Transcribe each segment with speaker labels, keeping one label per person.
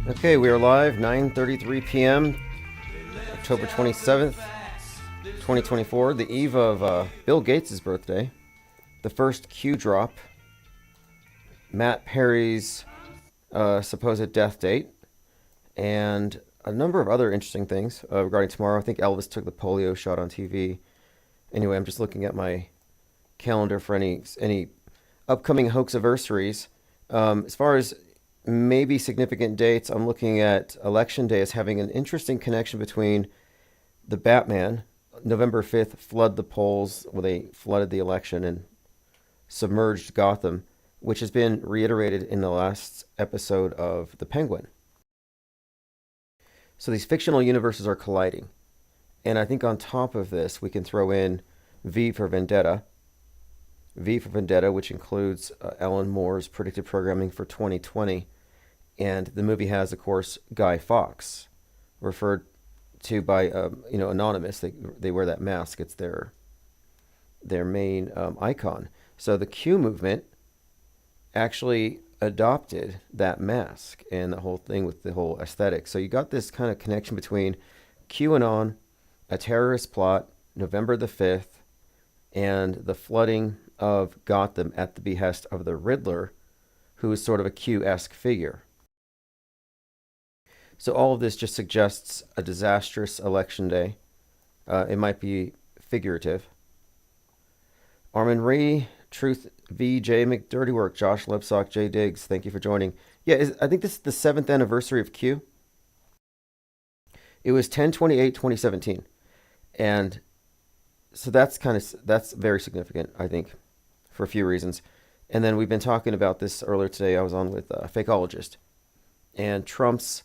Speaker 1: Okay, we are live, 9:33 p.m., October 27th, 2024, the eve of Bill Gates' birthday, the first Q drop, Matt Perry's supposed death date, and a number of other interesting things regarding tomorrow. I think Elvis took the polio shot on TV. Anyway, I'm just looking at my calendar for any upcoming hoax-iversaries. As far as maybe significant dates, I'm looking at Election Day as having an interesting connection between the Batman, November 5th, flood the polls, where they flooded the election and submerged Gotham, which has been reiterated in the last episode of The Penguin. So these fictional universes are colliding. And I think on top of this, we can throw in V for Vendetta. V for Vendetta, which includes Alan Moore's predictive programming for 2020. And the movie has, of course, Guy Fawkes, referred to by, Anonymous. They wear that mask. It's their main icon. So the Q movement actually adopted that mask and the whole thing with the whole aesthetic. So you got this kind of connection between QAnon, a terrorist plot, November the 5th, and the flooding of Gotham at the behest of the Riddler, who is sort of a Q-esque figure. So all of this just suggests a disastrous election day. It might be figurative. Armin Ree, Truth V, J McDirtywork, Josh Lebsock, J Diggs, thank you for joining. Yeah, I think this is the 7th anniversary of Q. It was 10/28/2017. And so that's very significant, I think, for a few reasons. And then we've been talking about this earlier today. I was on with a fakeologist. And Trump's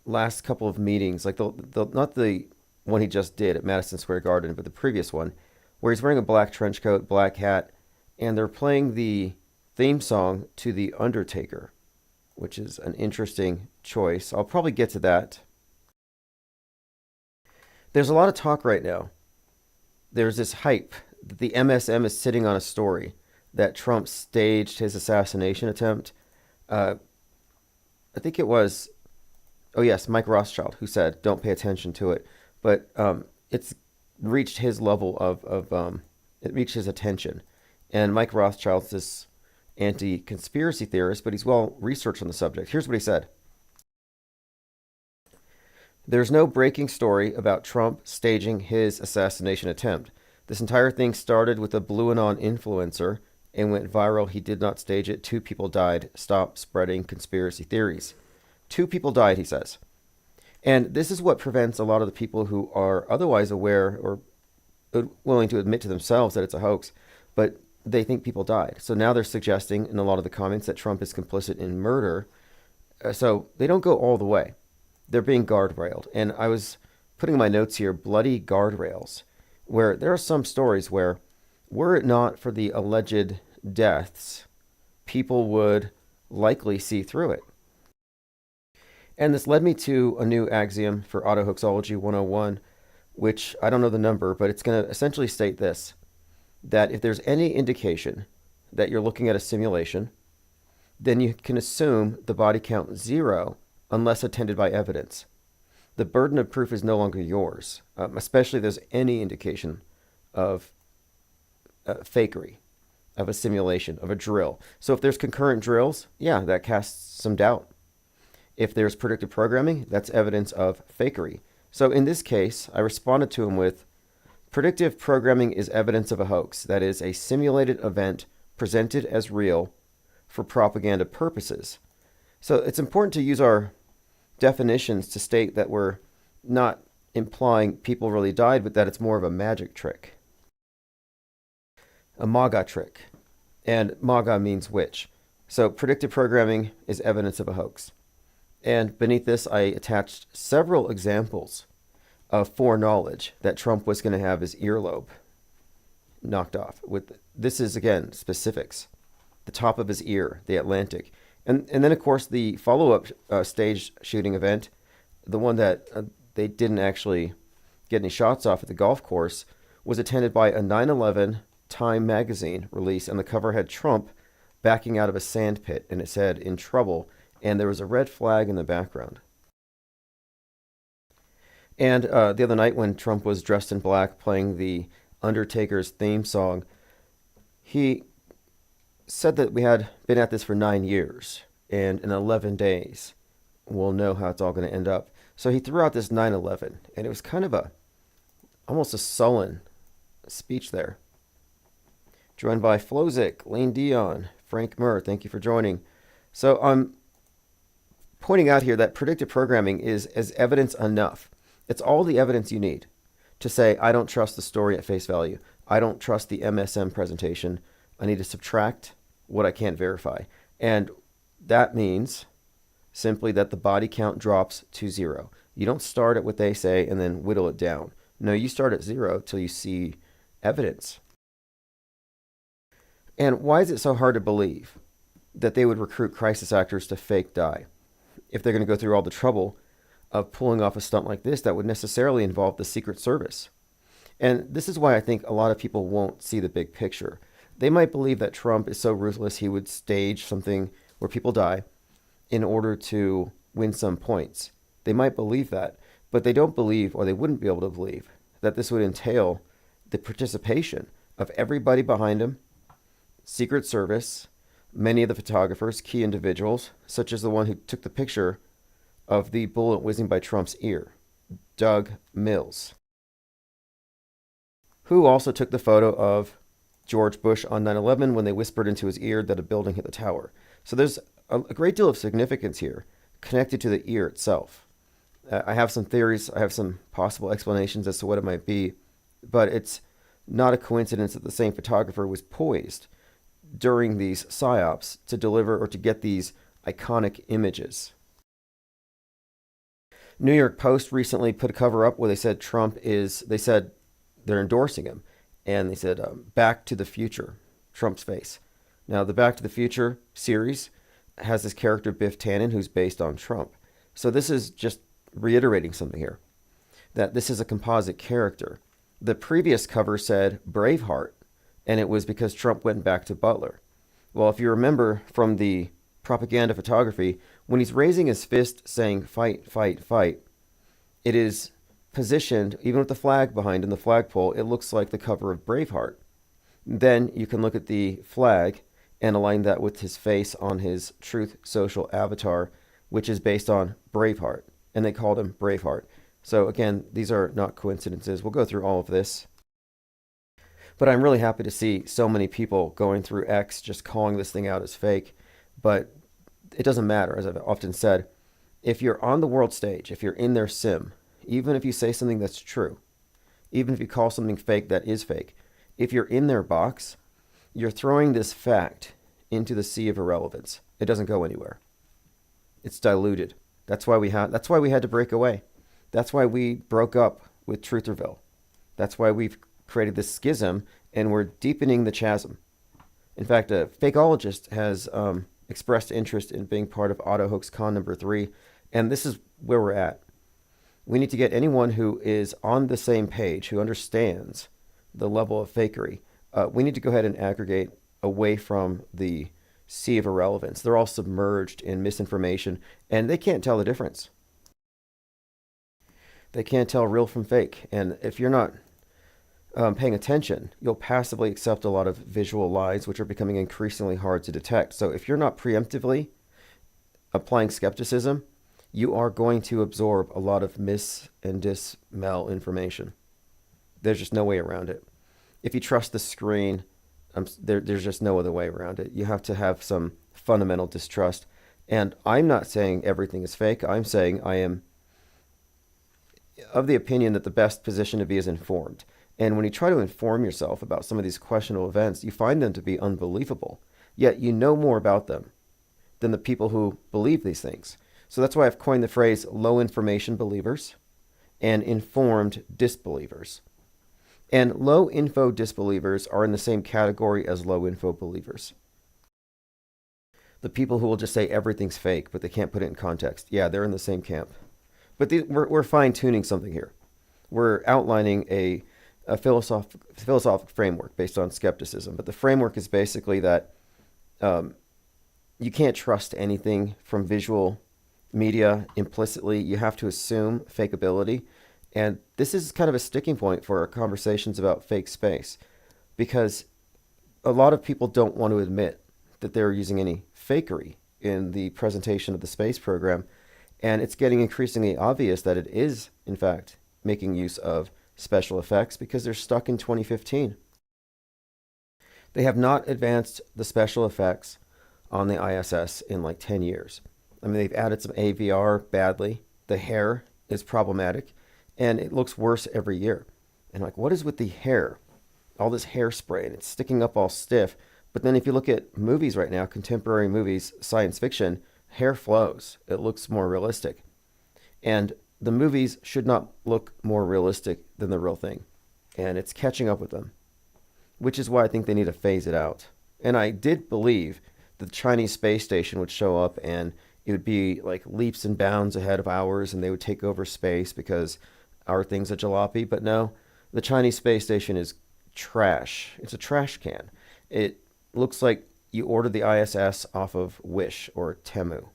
Speaker 1: last couple of meetings, like not the one he just did at Madison Square Garden, but the previous one, where he's wearing a black trench coat, black hat, and they're playing the theme song to The Undertaker, which is an interesting choice. I'll probably get to that. There's a lot of talk right now. There's this hype that the MSM is sitting on a story that Trump staged his assassination attempt. I think it was, Mike Rothschild, who said, don't pay attention to it. But it's reached his level it reached his attention. And Mike Rothschild's this anti-conspiracy theorist, but he's well researched on the subject. Here's what he said. There's no breaking story about Trump staging his assassination attempt. This entire thing started with a Blue Anon influencer and went viral. He did not stage it. 2 people died. Stop spreading conspiracy theories. 2 people died, he says. And this is what prevents a lot of the people who are otherwise aware or willing to admit to themselves that it's a hoax, but they think people died. So now they're suggesting in a lot of the comments that Trump is complicit in murder. So they don't go all the way. They're being guardrailed. And I was putting in my notes here, bloody guardrails, where there are some stories where, were it not for the alleged deaths, people would likely see through it. And this led me to a new axiom for Autohoaxology 101, which I don't know the number, but it's going to essentially state this, that if there's any indication that you're looking at a simulation, then you can assume the body count 0 unless attended by evidence. The burden of proof is no longer yours, especially if there's any indication of fakery, of a simulation, of a drill. So if there's concurrent drills, yeah, that casts some doubt. If there's predictive programming, that's evidence of fakery. So in this case, I responded to him with, predictive programming is evidence of a hoax. That is a simulated event presented as real for propaganda purposes. So it's important to use our definitions to state that we're not implying people really died, but that it's more of a magic trick. A MAGA trick. And MAGA means witch. So predictive programming is evidence of a hoax. And beneath this, I attached several examples of foreknowledge that Trump was going to have his earlobe knocked off. This is, again, specifics. The top of his ear, the Atlantic. And then, of course, the follow-up stage shooting event, the one that they didn't actually get any shots off at the golf course, was attended by a 9/11 Time magazine release, and the cover had Trump backing out of a sand pit, and it said, "In trouble," and there was a red flag in the background. And the other night when Trump was dressed in black playing the Undertaker's theme song, he said that we had been at this for 9 years, and in 11 days, we'll know how it's all going to end up. So he threw out this 9/11, and it was kind of almost a sullen speech there. Joined by Flozik, Lane Dion, Frank Murr. Thank you for joining. So I'm pointing out here that predictive programming is as evidence enough. It's all the evidence you need to say, I don't trust the story at face value. I don't trust the MSM presentation. I need to subtract what I can't verify. And that means simply that the body count drops to 0. You don't start at what they say and then whittle it down. No, you start at 0 till you see evidence. And why is it so hard to believe that they would recruit crisis actors to fake die if they're going to go through all the trouble of pulling off a stunt like this that would necessarily involve the Secret Service? And this is why I think a lot of people won't see the big picture. They might believe that Trump is so ruthless he would stage something where people die in order to win some points. They might believe that, but they don't believe, or they wouldn't be able to believe, that this would entail the participation of everybody behind him, Secret Service, many of the photographers, key individuals, such as the one who took the picture of the bullet whizzing by Trump's ear, Doug Mills, who also took the photo of George Bush on 9/11 when they whispered into his ear that a building hit the tower. So there's a great deal of significance here connected to the ear itself. I have some theories, I have some possible explanations as to what it might be, but it's not a coincidence that the same photographer was poised during these psyops to deliver or to get these iconic images. New York Post recently put a cover up where they said they said they're endorsing him, and they said, Back to the Future, Trump's face. Now, the Back to the Future series has this character, Biff Tannen, who's based on Trump. So this is just reiterating something here, that this is a composite character. The previous cover said Braveheart, and it was because Trump went back to Butler. Well, if you remember from the propaganda photography, when he's raising his fist saying fight, fight, fight, it is positioned, even with the flag behind in the flagpole, it looks like the cover of Braveheart. Then you can look at the flag and align that with his face on his Truth Social avatar, which is based on Braveheart, and they called him Braveheart. So again, these are not coincidences. We'll go through all of this. But I'm really happy to see so many people going through X just calling this thing out as fake. But it doesn't matter, as I've often said. If you're on the world stage, if you're in their sim, even if you say something that's true, even if you call something fake that is fake, if you're in their box, you're throwing this fact into the sea of irrelevance. It doesn't go anywhere. It's diluted. That's why we had to break away. That's why we broke up with Trutherville. That's why we've created this schism, and we're deepening the chasm. In fact, a fakeologist has expressed interest in being part of AutoHoaxCon number 3, and this is where we're at. We need to get anyone who is on the same page, who understands the level of fakery. We need to go ahead and aggregate away from the sea of irrelevance. They're all submerged in misinformation, and they can't tell the difference. They can't tell real from fake. And if you're not paying attention, you'll passively accept a lot of visual lies, which are becoming increasingly hard to detect. So if you're not preemptively applying skepticism, you are going to absorb a lot of mis and dis-mel information. There's just no way around it. If you trust the screen, there's just no other way around it. You have to have some fundamental distrust. And I'm not saying everything is fake. I'm saying I am of the opinion that the best position to be is informed. And when you try to inform yourself about some of these questionable events, you find them to be unbelievable. Yet you know more about them than the people who believe these things. So that's why I've coined the phrase low information believers and informed disbelievers. And low info disbelievers are in the same category as low info believers. The people who will just say everything's fake, but they can't put it in context. Yeah, they're in the same camp. But we're fine-tuning something here. We're outlining a philosophical framework based on skepticism. But the framework is basically that you can't trust anything from visual media implicitly. You have to assume fakeability. And this is kind of a sticking point for our conversations about fake space, because a lot of people don't want to admit that they're using any fakery in the presentation of the space program. And it's getting increasingly obvious that it is, in fact, making use of special effects because they're stuck in 2015. They have not advanced the special effects on the ISS in like 10 years. I mean, they've added some AVR badly. The hair is problematic, and it looks worse every year. And like, what is with the hair? All this hairspray, and it's sticking up all stiff. But then if you look at movies right now, contemporary movies, science fiction, hair flows. It looks more realistic. And the movies should not look more realistic than the real thing. And it's catching up with them, which is why I think they need to phase it out. And I did believe that the Chinese space station would show up and it would be like leaps and bounds ahead of ours, and they would take over space because our thing's a jalopy. But no, the Chinese space station is trash. It's a trash can. It looks like you ordered the ISS off of Wish or Temu.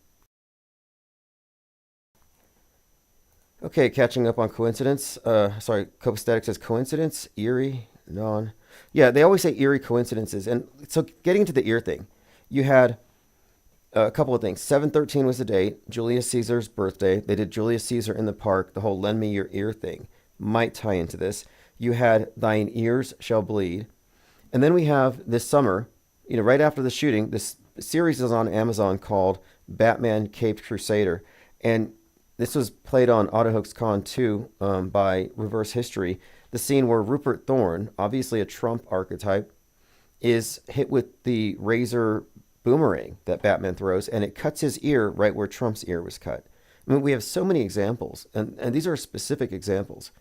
Speaker 1: Okay, catching up on coincidence. Copacetic says coincidence, eerie, non. Yeah, they always say eerie coincidences. And so getting into the ear thing, you had a couple of things. 7/13 was the date, Julius Caesar's birthday. They did Julius Caesar in the park. The whole lend me your ear thing might tie into this. You had thine ears shall bleed. And then we have this summer, right after the shooting, this series is on Amazon called Batman Caped Crusader. And this was played on AutoHoaxCon 2 by Reverse History. The scene where Rupert Thorne, obviously a Trump archetype, is hit with the razor boomerang that Batman throws, and it cuts his ear right where Trump's ear was cut. I mean, we have so many examples, and these are specific examples.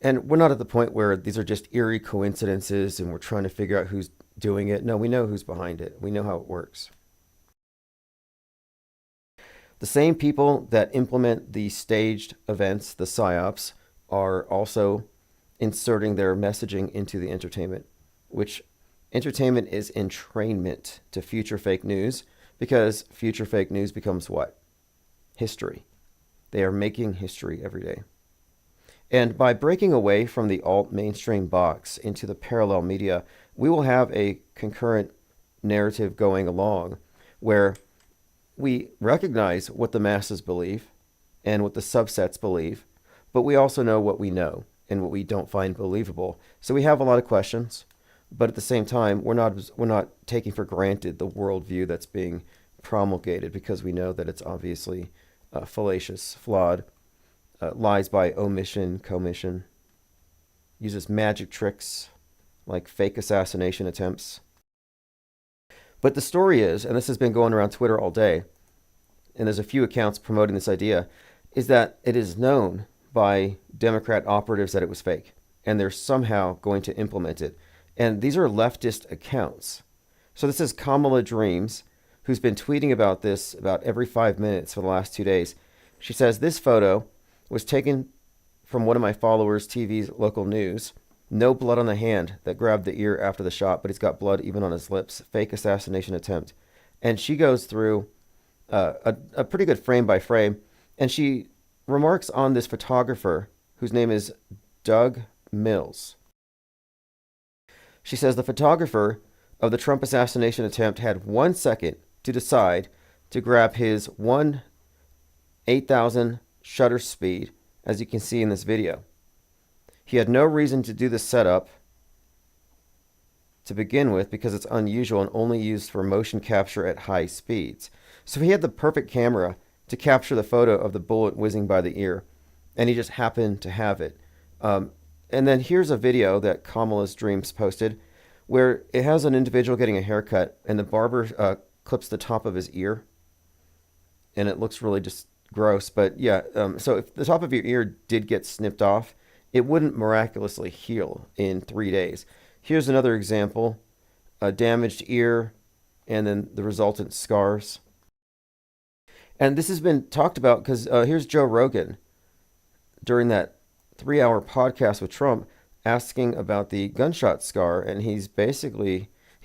Speaker 1: And we're not at the point where these are just eerie coincidences and we're trying to figure out who's doing it. No, we know who's behind it. We know how it works. The same people that implement the staged events, the psyops, are also inserting their messaging into the entertainment, which entertainment is entrainment to future fake news, because future fake news becomes what? History. They are making history every day. And by breaking away from the alt mainstream box into the parallel media, we will have a concurrent narrative going along where we recognize what the masses believe and what the subsets believe, but we also know what we know and what we don't find believable. So we have a lot of questions, but at the same time, we're not taking for granted the worldview that's being promulgated, because we know that it's obviously fallacious, flawed, lies by omission, commission, uses magic tricks like fake assassination attempts. But the story is, and this has been going around Twitter all day, and there's a few accounts promoting this idea, is that it is known by Democrat operatives that it was fake, and they're somehow going to implement it. And these are leftist accounts. So this is Kamala Dreams, who's been tweeting about this about every 5 minutes for the last 2 days. She says, this photo was taken from one of my followers' TV's local news. No blood on the hand that grabbed the ear after the shot, but he's got blood even on his lips. Fake assassination attempt. And she goes through a pretty good frame by frame, and she remarks on this photographer whose name is Doug Mills. She says the photographer of the Trump assassination attempt had 1 second to decide to grab his 8,000 shutter speed, as you can see in this video. He had no reason to do this setup to begin with because it's unusual and only used for motion capture at high speeds. So he had the perfect camera to capture the photo of the bullet whizzing by the ear, and he just happened to have it. And then here's a video that Kamala's Dreams posted where it has an individual getting a haircut, and the barber clips the top of his ear, and it looks really just gross. But yeah, so if the top of your ear did get snipped off, it wouldn't miraculously heal in 3 days. Here's another example, a damaged ear, and then the resultant scars. And this has been talked about because here's Joe Rogan during that 3-hour podcast with Trump asking about the gunshot scar, and he's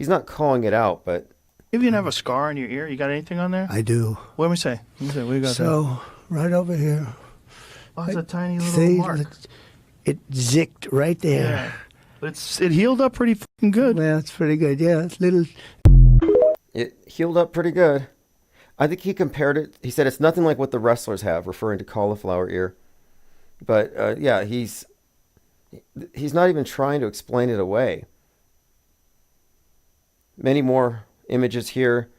Speaker 1: he's not calling it out, but
Speaker 2: You even have a scar on your ear. You got anything on there?
Speaker 3: I do.
Speaker 2: What do we say? What do you got
Speaker 3: So, right over here.
Speaker 2: there? Oh, it's a tiny little
Speaker 3: See,
Speaker 2: mark.
Speaker 3: it zicked right there.
Speaker 2: Yeah. But it healed up pretty fucking good.
Speaker 3: Well, it's pretty good. Yeah, it's little.
Speaker 1: it healed up pretty good. I think he compared it. He said it's nothing like what the wrestlers have, referring to cauliflower ear. But yeah, he's not even trying to explain it away. Many more images here.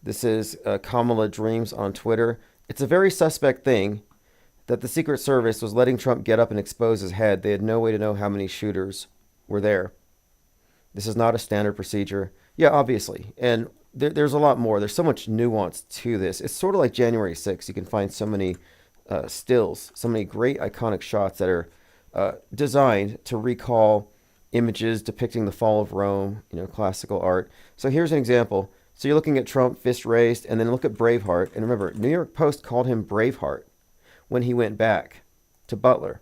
Speaker 1: This is Kamala Dreams on Twitter. It's a very suspect thing that the Secret Service was letting Trump get up and expose his head. They had no way to know how many shooters were there. This is not a standard procedure. Yeah, obviously. And there's a lot more. There's so much nuance to this. It's sort of like January 6th. You can find so many stills, so many great iconic shots that are designed to recall images depicting the fall of Rome, classical art. So here's an example. So you're looking at Trump, fist raised, and then look at Braveheart. And remember, New York Post called him Braveheart when he went back to Butler.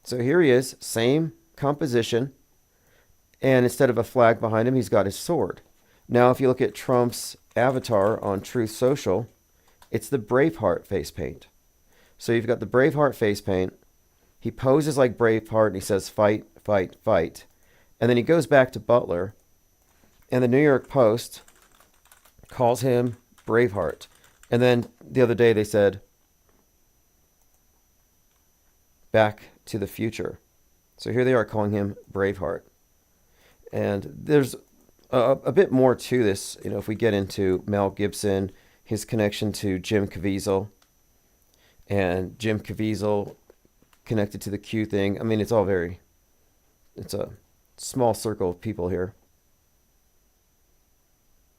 Speaker 1: So here he is, same composition. And instead of a flag behind him, he's got his sword. Now, if you look at Trump's avatar on Truth Social, it's the Braveheart face paint. So you've got the Braveheart face paint. He poses like Braveheart and he says, fight, fight, fight. And then he goes back to Butler. And the New York Post calls him Braveheart. And then the other day they said, Back to the Future. So here they are calling him Braveheart. And there's a bit more to this, if we get into Mel Gibson, his connection to Jim Caviezel, and Jim Caviezel connected to the Q thing. I mean, it's a small circle of people here.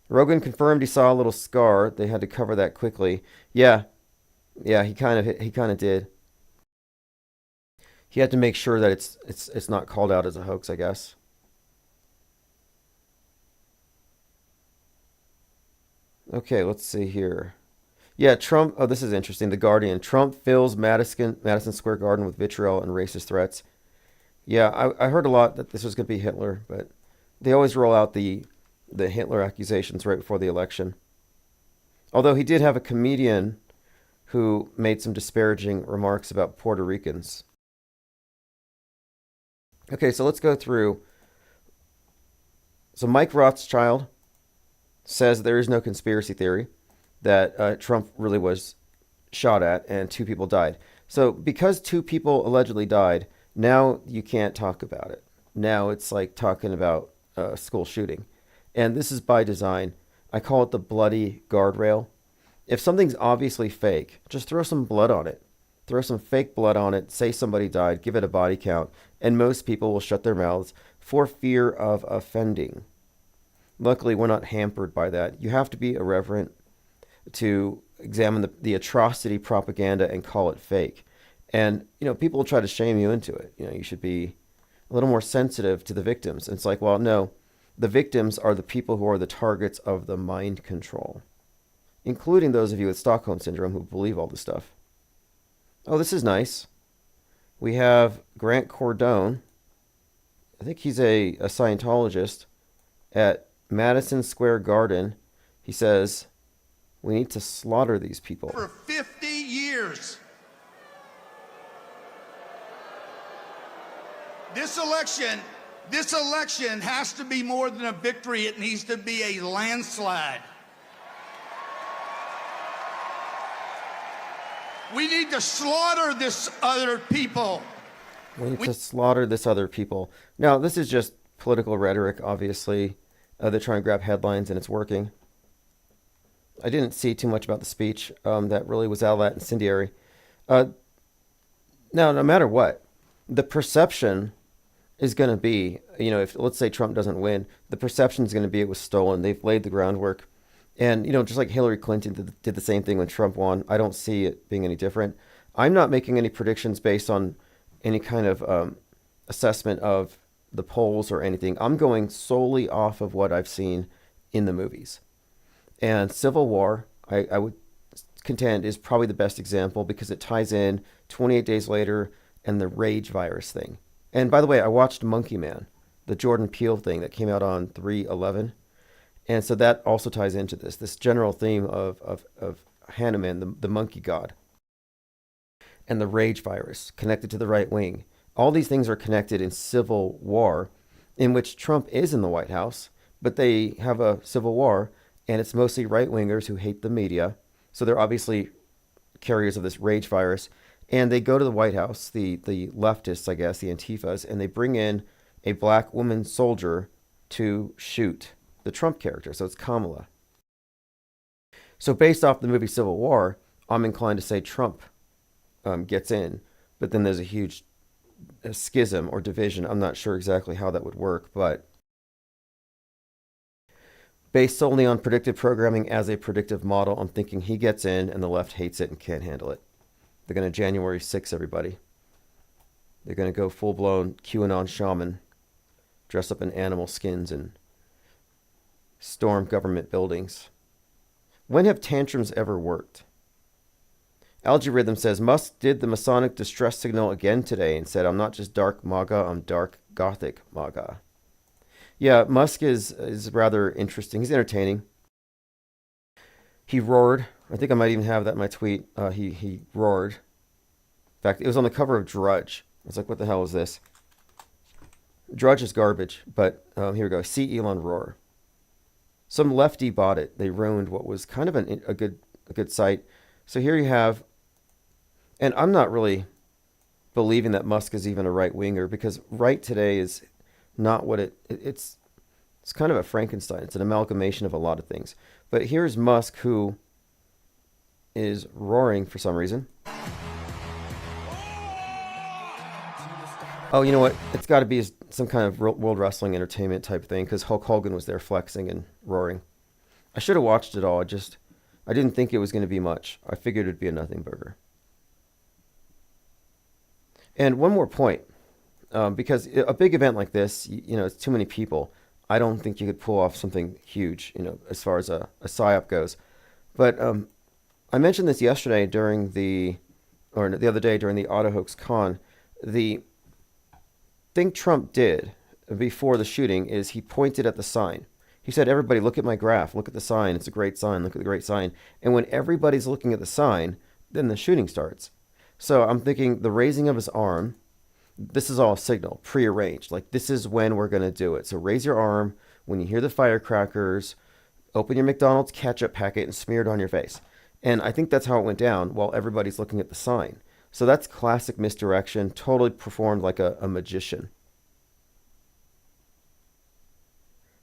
Speaker 1: Rogan confirmed he saw a little scar. They had to cover that quickly. Yeah, he kind of did. He had to make sure that it's not called out as a hoax, I guess. Okay, let's see here. Yeah, Trump. Oh, this is interesting. The Guardian. Trump fills Madison Square Garden with vitriol and racist threats. Yeah, I heard a lot that this was going to be Hitler, but they always roll out the Hitler accusations right before the election. Although he did have a comedian who made some disparaging remarks about Puerto Ricans. Okay, so let's go through. So Mike Rothschild says there is no conspiracy theory, that Trump really was shot at and 2 people died. So because 2 people allegedly died, now you can't talk about it. Now it's like talking about a school shooting. And this is by design. I call it the bloody guardrail. If something's obviously fake, just throw some blood on it. Throw some fake blood on it, say somebody died, give it a body count, and most people will shut their mouths for fear of offending. Luckily, we're not hampered by that. You have to be irreverent to examine the atrocity propaganda and call it fake. And, people will try to shame you into it. You should be a little more sensitive to the victims. And it's like, well, no, the victims are the people who are the targets of the mind control, including those of you with Stockholm Syndrome who believe all this stuff. Oh, this is nice. We have Grant Cardone. I think he's a Scientologist at Madison Square Garden. He says, we need to slaughter these people.
Speaker 4: For 50 years, this election has to be more than a victory. It needs to be a landslide. We need to slaughter this other people.
Speaker 1: We need to slaughter this other people. Now, this is just political rhetoric, obviously. They're trying to grab headlines, and it's working. I didn't see too much about the speech. That really was all that incendiary. Now, no matter what, the perception is going to be, if let's say Trump doesn't win, the perception is going to be it was stolen. They've laid the groundwork. And, just like Hillary Clinton did the same thing when Trump won, I don't see it being any different. I'm not making any predictions based on any kind of assessment of the polls or anything. I'm going solely off of what I've seen in the movies. And Civil War, I would contend, is probably the best example because it ties in 28 Days Later and the rage virus thing. And by the way, I watched Monkey Man. the Jordan Peele thing that came out on 3/11. And so that also ties into this general theme of Hanuman, the monkey god, and the rage virus connected to the right wing. All these things are connected in civil war, in which Trump is in the White House, but they have a civil war, and it's mostly right-wingers who hate the media. So they're obviously carriers of this rage virus. And they go to the White House, the leftists, I guess, the Antifas, and they bring in a black woman soldier to shoot the Trump character. So it's Kamala. So based off the movie Civil War, I'm inclined to say Trump gets in. But then there's a huge schism or division. I'm not sure exactly how that would work, but based solely on predictive programming as a predictive model, I'm thinking he gets in and the left hates it and can't handle it. They're going to January 6 everybody. They're going to go full-blown QAnon shaman, dress up in animal skins and storm government buildings. When have tantrums ever worked? Algorithm says, Musk did the Masonic distress signal again today and said, I'm not just dark MAGA, I'm dark Gothic MAGA. Yeah, Musk is rather interesting. He's entertaining. He roared. I think I might even have that in my tweet. He roared. In fact, it was on the cover of Drudge. I was like, what the hell is this? Drudge is garbage, but here we go. See Elon roar. Some lefty bought it. They ruined what was kind of a good site. So here you have, and I'm not really believing that Musk is even a right-winger, because right today is not what it's kind of a Frankenstein. It's an amalgamation of a lot of things. But here's Musk, who is roaring for some reason. Oh, you know what? It's got to be some kind of World Wrestling Entertainment type thing, because Hulk Hogan was there flexing and roaring. I should have watched it all. I didn't think it was going to be much. I figured it'd be a nothing burger. And one more point, because a big event like this, it's too many people. I don't think you could pull off something huge, as far as a psyop goes. But I mentioned this yesterday the other day during the Auto Hoax Con. The thing Trump did before the shooting is he pointed at the sign. He said, everybody, look at my graph. Look at the sign. It's a great sign. Look at the great sign. And when everybody's looking at the sign, then the shooting starts. So I'm thinking the raising of his arm, this is all a signal, prearranged. Like, this is when we're going to do it. So raise your arm when you hear the firecrackers, open your McDonald's ketchup packet and smear it on your face. And I think that's how it went down while everybody's looking at the sign. So that's classic misdirection, totally performed like a magician.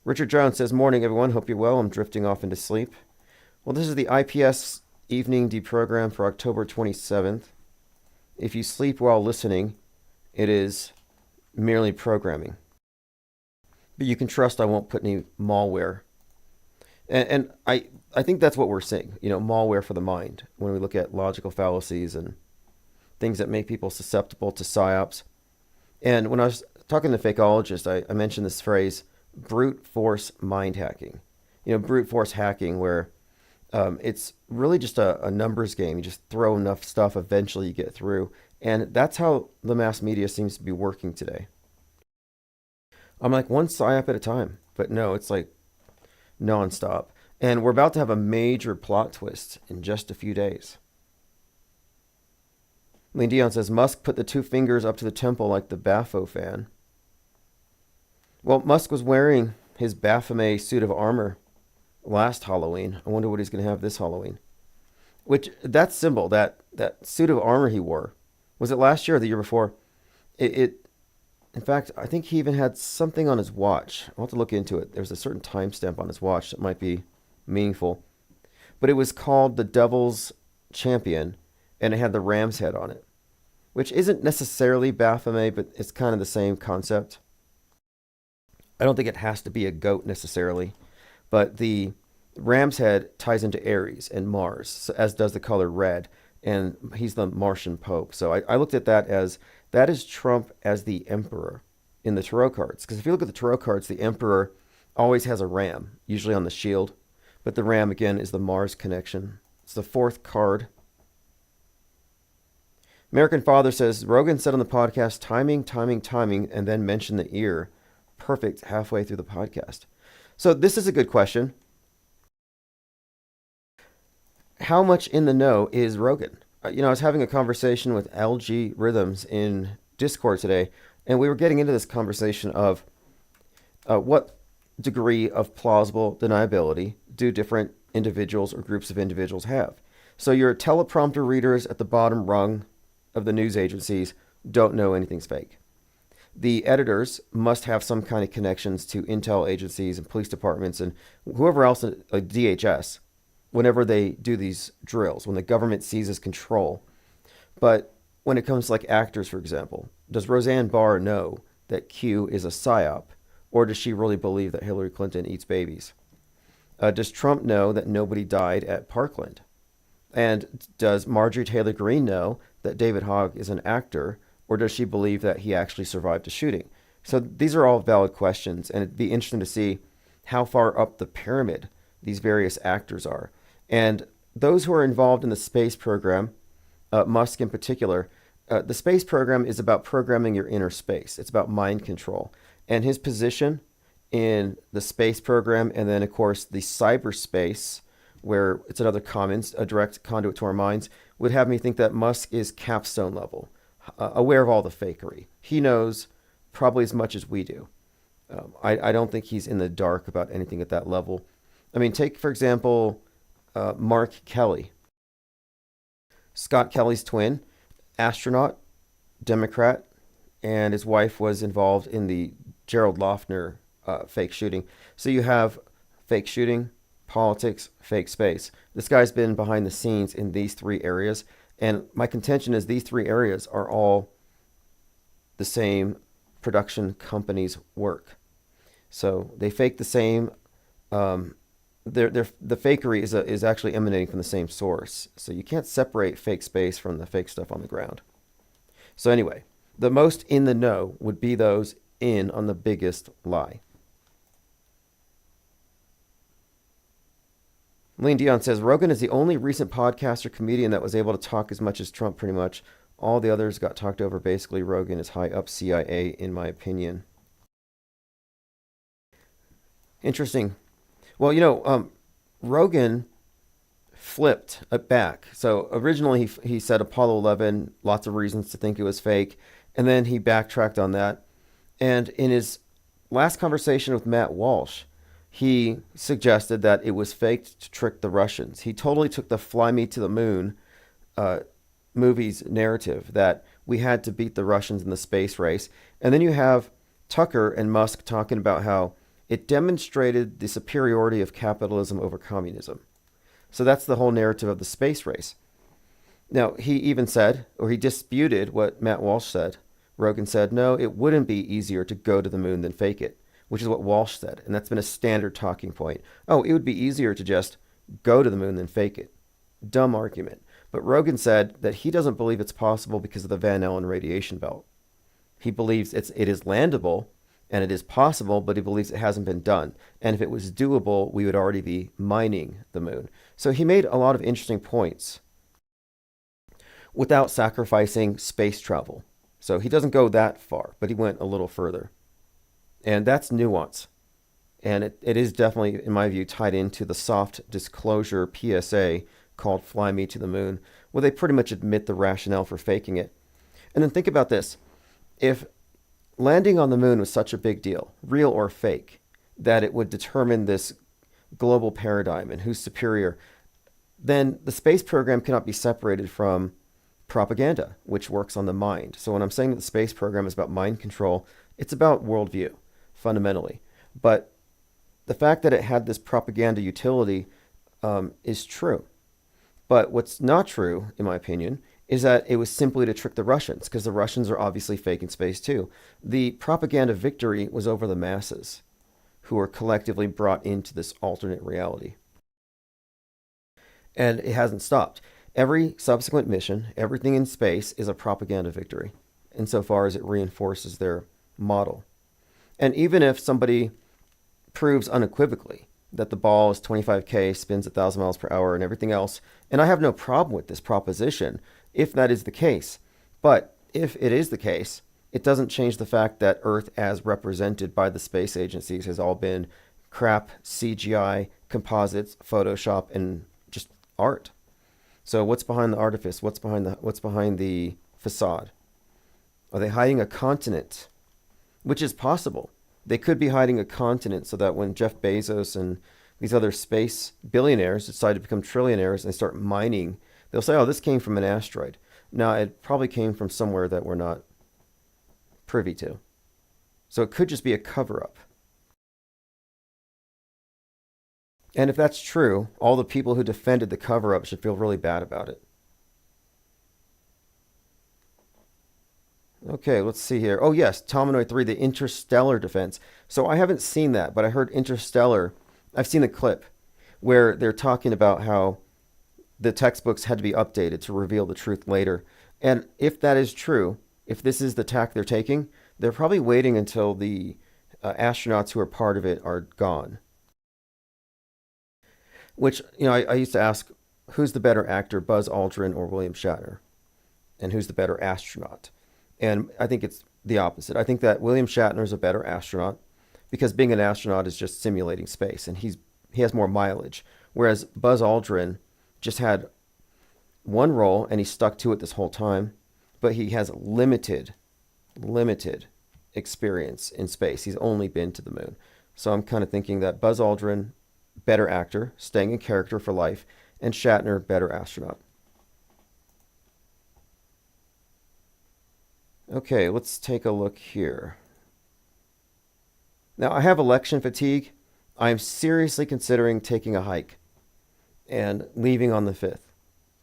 Speaker 1: Richard Jones says, morning, everyone. Hope you're well. I'm drifting off into sleep. Well, this is the IPS evening deprogram for October 27th. If you sleep while listening, it is merely programming. But you can trust I won't put any malware. And I think that's what we're seeing, malware for the mind, when we look at logical fallacies and things that make people susceptible to psyops. And when I was talking to fakeologists, I mentioned this phrase, brute force mind hacking. Brute force hacking, where it's really just a numbers game. You just throw enough stuff, eventually you get through. And that's how the mass media seems to be working today. I'm like, one psyop at a time. But no, it's like nonstop. And we're about to have a major plot twist in just a few days. Lean Dion says, Musk put the two fingers up to the temple like the Bafo fan. Well, Musk was wearing his Baphomet suit of armor last Halloween. I wonder what he's going to have this Halloween. Which, that symbol, that suit of armor he wore, was it last year or the year before? In fact, I think he even had something on his watch. I'll have to look into it. There's a certain timestamp on his watch that might be meaningful. But it was called the Devil's Champion, and it had the ram's head on it, which isn't necessarily Baphomet, but it's kind of the same concept. I don't think it has to be a goat necessarily, but the ram's head ties into Aries and Mars, as does the color red, and he's the Martian Pope. So I looked at that is Trump as the emperor in the tarot cards. Because if you look at the tarot cards, the emperor always has a ram, usually on the shield, but the ram, again, is the Mars connection. It's the fourth card. American Father says, Rogan said on the podcast, timing, and then mentioned the ear. perfect halfway through the podcast. So this is a good question. How much in the know is Rogan? I was having a conversation with LG Rhythms in Discord today, and we were getting into this conversation of what degree of plausible deniability do different individuals or groups of individuals have. So your teleprompter readers at the bottom rung of the news agencies don't know anything's fake. The editors must have some kind of connections to intel agencies and police departments and whoever else, like DHS, whenever they do these drills, when the government seizes control. But when it comes to like actors, for example, does Roseanne Barr know that Q is a psyop, or does she really believe that Hillary Clinton eats babies? Does Trump know that nobody died at Parkland? And does Marjorie Taylor Greene know that David Hogg is an actor, or does she believe that he actually survived a shooting? So these are all valid questions, and it'd be interesting to see how far up the pyramid these various actors are. And those who are involved in the space program, Musk in particular, the space program is about programming your inner space. It's about mind control. And his position in the space program, and then, of course, the cyberspace, where it's another commons, a direct conduit to our minds, would have me think that Musk is capstone level, aware of all the fakery. He knows probably as much as we do. I don't think he's in the dark about anything at that level. I mean, take, for example, Mark Kelly. Scott Kelly's twin, astronaut, Democrat, and his wife was involved in the Gerald Loeffner fake shooting. So you have fake shooting, politics, fake space. This guy's been behind the scenes in these three areas. And my contention is these three areas are all the same production company's work. So they fake the same. The fakery is actually emanating from the same source. So you can't separate fake space from the fake stuff on the ground. So anyway, the most in the know would be those in on the biggest lie. Lean Dion says, Rogan is the only recent podcast or comedian that was able to talk as much as Trump, pretty much. All the others got talked over. Basically, Rogan is high up CIA, in my opinion. Interesting. Well, Rogan flipped it back. So originally he said Apollo 11, lots of reasons to think it was fake. And then he backtracked on that. And in his last conversation with Matt Walsh, he suggested that it was faked to trick the Russians. He totally took the Fly Me to the Moon movie's narrative that we had to beat the Russians in the space race. And then you have Tucker and Musk talking about how it demonstrated the superiority of capitalism over communism. So that's the whole narrative of the space race. Now, he even said, or he disputed what Matt Walsh said. Rogan said, no, it wouldn't be easier to go to the moon than fake it, which is what Walsh said. And that's been a standard talking point. Oh, it would be easier to just go to the moon than fake it. Dumb argument. But Rogan said that he doesn't believe it's possible because of the Van Allen radiation belt. He believes it is landable and it is possible, but he believes it hasn't been done. And if it was doable, we would already be mining the moon. So he made a lot of interesting points without sacrificing space travel. So he doesn't go that far, but he went a little further. And that's nuance. And it is definitely, in my view, tied into the soft disclosure PSA called Fly Me to the Moon, where they pretty much admit the rationale for faking it. And then think about this. If landing on the moon was such a big deal, real or fake, that it would determine this global paradigm and who's superior, then the space program cannot be separated from propaganda, which works on the mind. So when I'm saying that the space program is about mind control, it's about worldview, fundamentally. But the fact that it had this propaganda utility is true. But what's not true, in my opinion, is that it was simply to trick the Russians, because the Russians are obviously fake in space too. The propaganda victory was over the masses, who were collectively brought into this alternate reality. And it hasn't stopped. Every subsequent mission, everything in space, is a propaganda victory, insofar as it reinforces their model. And even if somebody proves unequivocally that the ball is 25K, spins 1,000 miles per hour, and everything else, and I have no problem with this proposition, if that is the case. But if it is the case, it doesn't change the fact that Earth, as represented by the space agencies, has all been crap, CGI, composites, Photoshop, and just art. So what's behind the artifice? What's behind the facade? Are they hiding a continent? Which is possible. They could be hiding a continent so that when Jeff Bezos and these other space billionaires decide to become trillionaires and they start mining, they'll say, oh, this came from an asteroid. Now, it probably came from somewhere that we're not privy to. So it could just be a cover-up. And if that's true, all the people who defended the cover-up should feel really bad about it. Okay, let's see here. Oh, yes, Tominoid 3, the interstellar defense. So I haven't seen that, but I heard interstellar. I've seen the clip where they're talking about how the textbooks had to be updated to reveal the truth later. And if that is true, if this is the tack they're taking, they're probably waiting until the astronauts who are part of it are gone. Which, I used to ask, who's the better actor, Buzz Aldrin or William Shatner? And who's the better astronaut? And I think it's the opposite. I think that William Shatner is a better astronaut because being an astronaut is just simulating space, and he has more mileage. Whereas Buzz Aldrin just had one role, and he stuck to it this whole time, but he has limited experience in space. He's only been to the moon. So I'm kind of thinking that Buzz Aldrin, better actor, staying in character for life, and Shatner, better astronaut. Okay, let's take a look here. Now, I have election fatigue. I'm seriously considering taking a hike and leaving on the 5th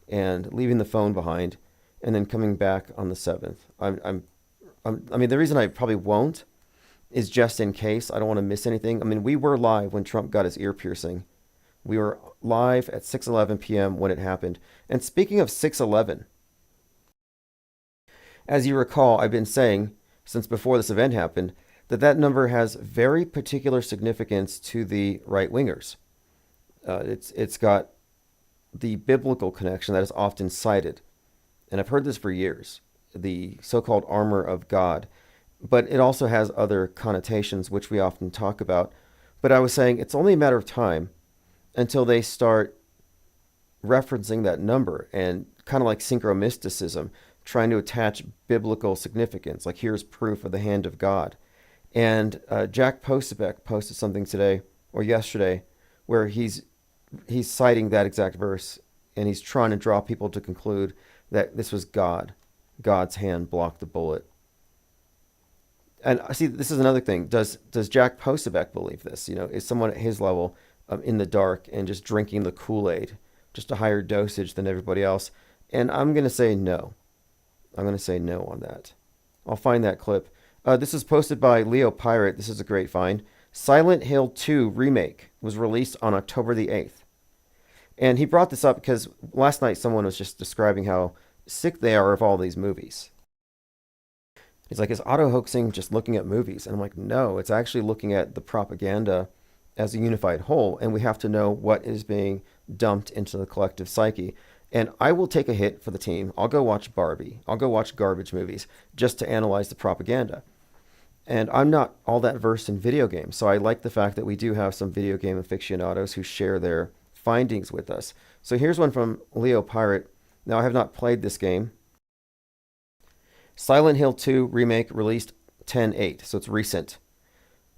Speaker 1: and leaving the phone behind and then coming back on the 7th. I mean, the reason I probably won't is just in case. I don't want to miss anything. I mean, we were live when Trump got his ear piercing. We were live at 6:11 p.m. when it happened. And speaking of 6:11, as you recall, I've been saying since before this event happened that number has very particular significance to the right-wingers. It's got the biblical connection that is often cited. And I've heard this for years, the so-called armor of God. But it also has other connotations, which we often talk about. But I was saying it's only a matter of time until they start referencing that number and kind of like synchromysticism, trying to attach biblical significance, like here's proof of the hand of God. And Jack Posobiec posted something today or yesterday where he's citing that exact verse, and he's trying to draw people to conclude that this was God. God's hand blocked the bullet. And see, this is another thing. Does Jack Posobiec believe this? Is someone at his level in the dark and just drinking the Kool-Aid, just a higher dosage than everybody else? And I'm going to say no. I'm going to say no on that. I'll find that clip. This is posted by Leo Pirate. This is a great find. Silent Hill 2 remake was released on October the 8th. And he brought this up because last night someone was just describing how sick they are of all these movies. He's like, is auto-hoaxing just looking at movies? And I'm like, no, it's actually looking at the propaganda as a unified whole, and we have to know what is being dumped into the collective psyche. And I will take a hit for the team. I'll go watch Barbie. I'll go watch garbage movies just to analyze the propaganda. And I'm not all that versed in video games, so I like the fact that we do have some video game aficionados who share their findings with us. So here's one from Leo Pirate. Now, I have not played this game. Silent Hill 2 remake released 10/8, so it's recent.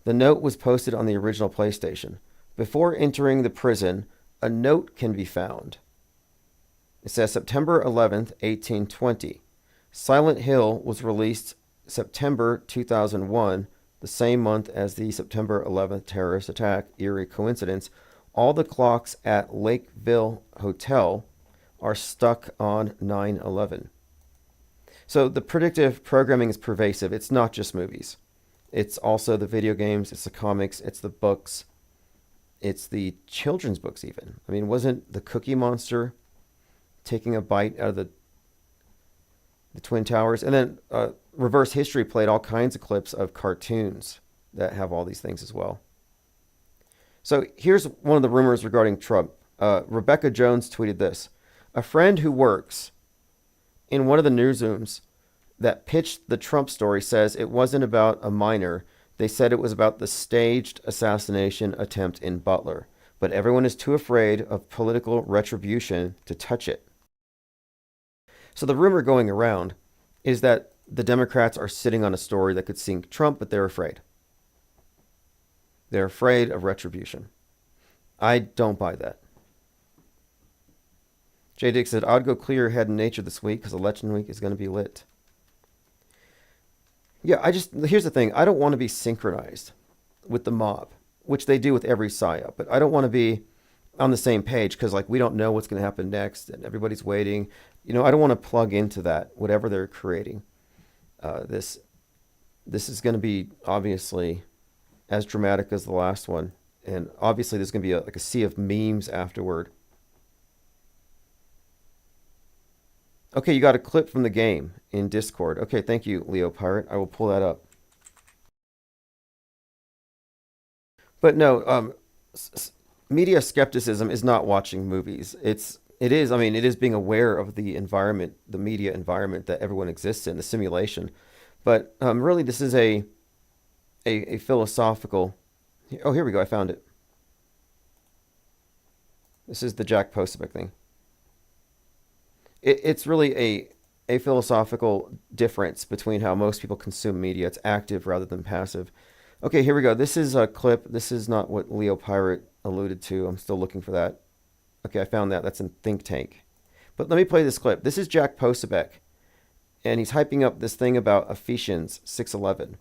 Speaker 1: The note was posted on the original PlayStation. Before entering the prison, a note can be found. It says September 11th, 1820. Silent Hill was released September 2001, the same month as the September 11th terrorist attack. Eerie coincidence. All the clocks at Lakeville Hotel are stuck on 9/11. So the predictive programming is pervasive. It's not just movies. It's also the video games, it's the comics, it's the books, it's the children's books even. I mean, wasn't the Cookie Monster taking a bite out of the Twin Towers? And then Reverse History played all kinds of clips of cartoons that have all these things as well. So here's one of the rumors regarding Trump. Rebecca Jones tweeted this. A friend who works in one of the newsrooms that pitched the Trump story says it wasn't about a minor. They said it was about the staged assassination attempt in Butler. But everyone is too afraid of political retribution to touch it. So the rumor going around is that the Democrats are sitting on a story that could sink Trump, but they're afraid. They're afraid of retribution. I don't buy that. J. Dick said, I'd go clear your head in nature this week because election week is going to be lit. Yeah, here's the thing. I don't want to be synchronized with the mob, which they do with every psyop, but I don't want to be on the same page because we don't know what's going to happen next and everybody's waiting. I don't want to plug into that, whatever they're creating. This is going to be obviously as dramatic as the last one. And obviously there's going to be a sea of memes afterward. Okay, you got a clip from the game in Discord. Okay, thank you, Leo Pirate. I will pull that up. But no, media skepticism is not watching movies. It is being aware of the environment, the media environment that everyone exists in, the simulation. But really, this is a philosophical. Oh, here we go. I found it. This is the Jack Posobiec thing. It's really a philosophical difference between how most people consume media. It's active rather than passive. Okay, here we go. This is a clip. This is not what Leo Pirate alluded to. I'm still looking for that. Okay, I found that. That's in Think Tank. But let me play this clip. This is Jack Posobiec, and he's hyping up this thing about Ephesians 6:11.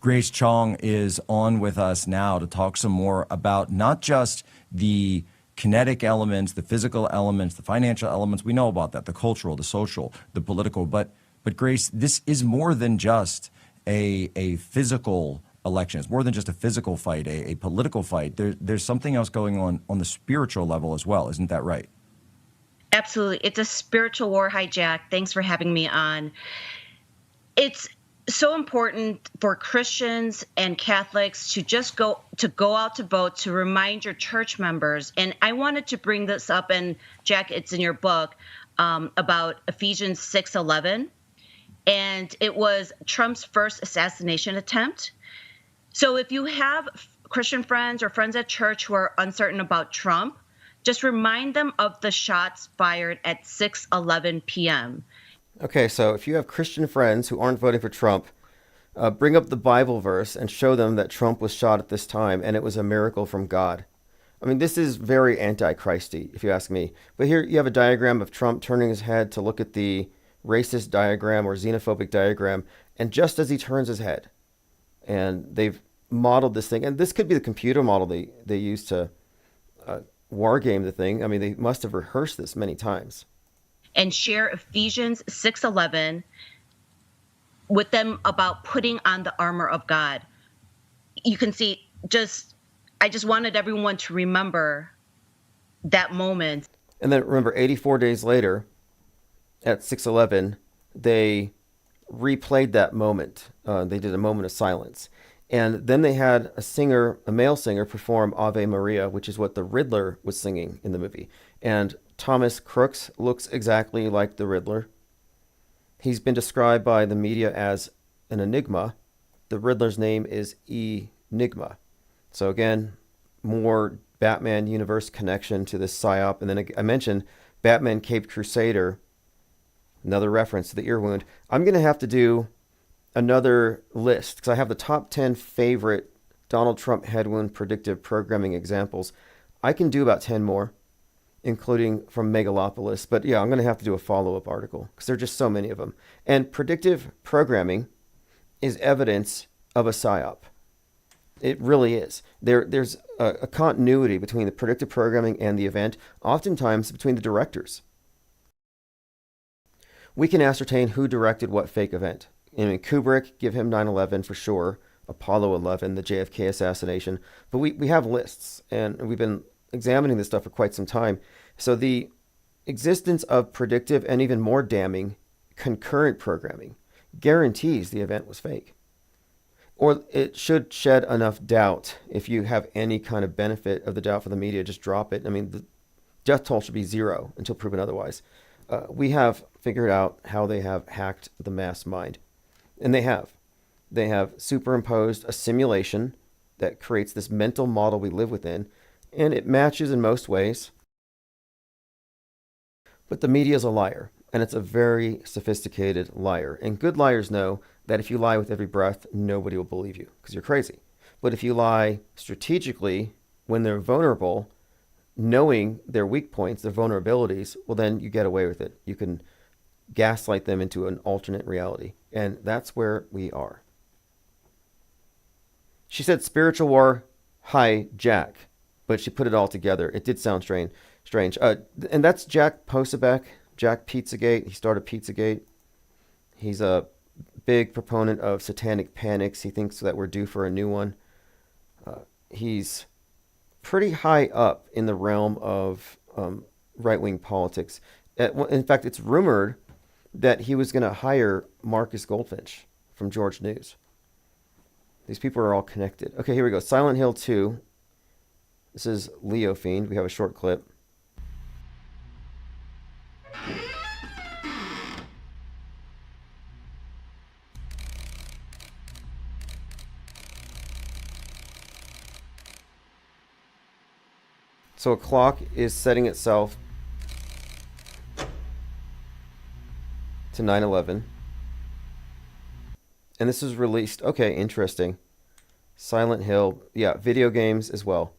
Speaker 5: Grace Chong is on with us now to talk some more about not just the kinetic elements, the physical elements, the financial elements. We know about that, the cultural, the social, the political. But Grace, this is more than just a physical election. It's more than just a physical fight, a political fight. There's something else going on the spiritual level as well. Isn't that right?
Speaker 6: Absolutely. It's a spiritual war. Hi, Jack. Thanks for having me on. It's so important for Christians and Catholics to just go out to vote, to remind your church members. And I wanted to bring this up, and Jack, it's in your book, about Ephesians 6:11. And it was Trump's first assassination attempt. So if you have Christian friends or friends at church who are uncertain about Trump, just remind them of the shots fired at 6:11 p.m.
Speaker 1: Okay, so if you have Christian friends who aren't voting for Trump, bring up the Bible verse and show them that Trump was shot at this time and it was a miracle from God. I mean, this is very anti-Christy, if you ask me. But here you have a diagram of Trump turning his head to look at the racist diagram or xenophobic diagram, and just as he turns his head, and they've modeled this thing, and this could be the computer model they used to war game the thing. I mean, they must have rehearsed this many times.
Speaker 6: And share Ephesians 6:11 with them about putting on the armor of God. You can see, I just wanted everyone to remember that moment.
Speaker 1: And then remember, 84 days later, at 6:11, they replayed that moment. They did a moment of silence. And then they had a male singer, perform Ave Maria, which is what the Riddler was singing in the movie. And Thomas Crooks looks exactly like the Riddler. He's been described by the media as an enigma. The Riddler's name is Enigma. So again, more Batman universe connection to this psyop. And then I mentioned Batman Caped Crusader, another reference to the ear wound. I'm going to have to do another list because I have the top 10 favorite Donald Trump head wound predictive programming examples. I can do about 10 more, including from Megalopolis. But yeah, I'm going to have to do a follow-up article because there are just so many of them. And predictive programming is evidence of a psyop. It really is. There's a continuity between the predictive programming and the event, oftentimes between the directors. We can ascertain who directed what fake event. I mean, Kubrick, give him 9/11 for sure, Apollo 11, the JFK assassination. But we have lists, and we've been examining this stuff for quite some time. So the existence of predictive and even more damning concurrent programming guarantees the event was fake. Or it should shed enough doubt. If you have any kind of benefit of the doubt for the media, just drop it. I mean, the death toll should be 0 until proven otherwise. We have figured out how they have hacked the mass mind. And they have. They have superimposed a simulation that creates this mental model we live within, and it matches in most ways. But the media is a liar, and it's a very sophisticated liar. And good liars know that if you lie with every breath, nobody will believe you because you're crazy. But if you lie strategically when they're vulnerable, knowing their weak points, their vulnerabilities, well, then you get away with it. You can gaslight them into an alternate reality. And that's where we are. She said spiritual war, hi, Jack. But she put it all together. It did sound strange. And that's Jack Posobiec, Jack Pizzagate. He started Pizzagate. He's a big proponent of satanic panics. He thinks that we're due for a new one. He's pretty high up in the realm of right-wing politics. In fact, it's rumored that he was going to hire Marcus Goldfinch from George News. These people are all connected. Okay, here we go. Silent Hill 2. This is Leo Fiend. We have a short clip. So a clock is setting itself to 9/11. And this is released. Okay, interesting. Silent Hill. Yeah, video games as well.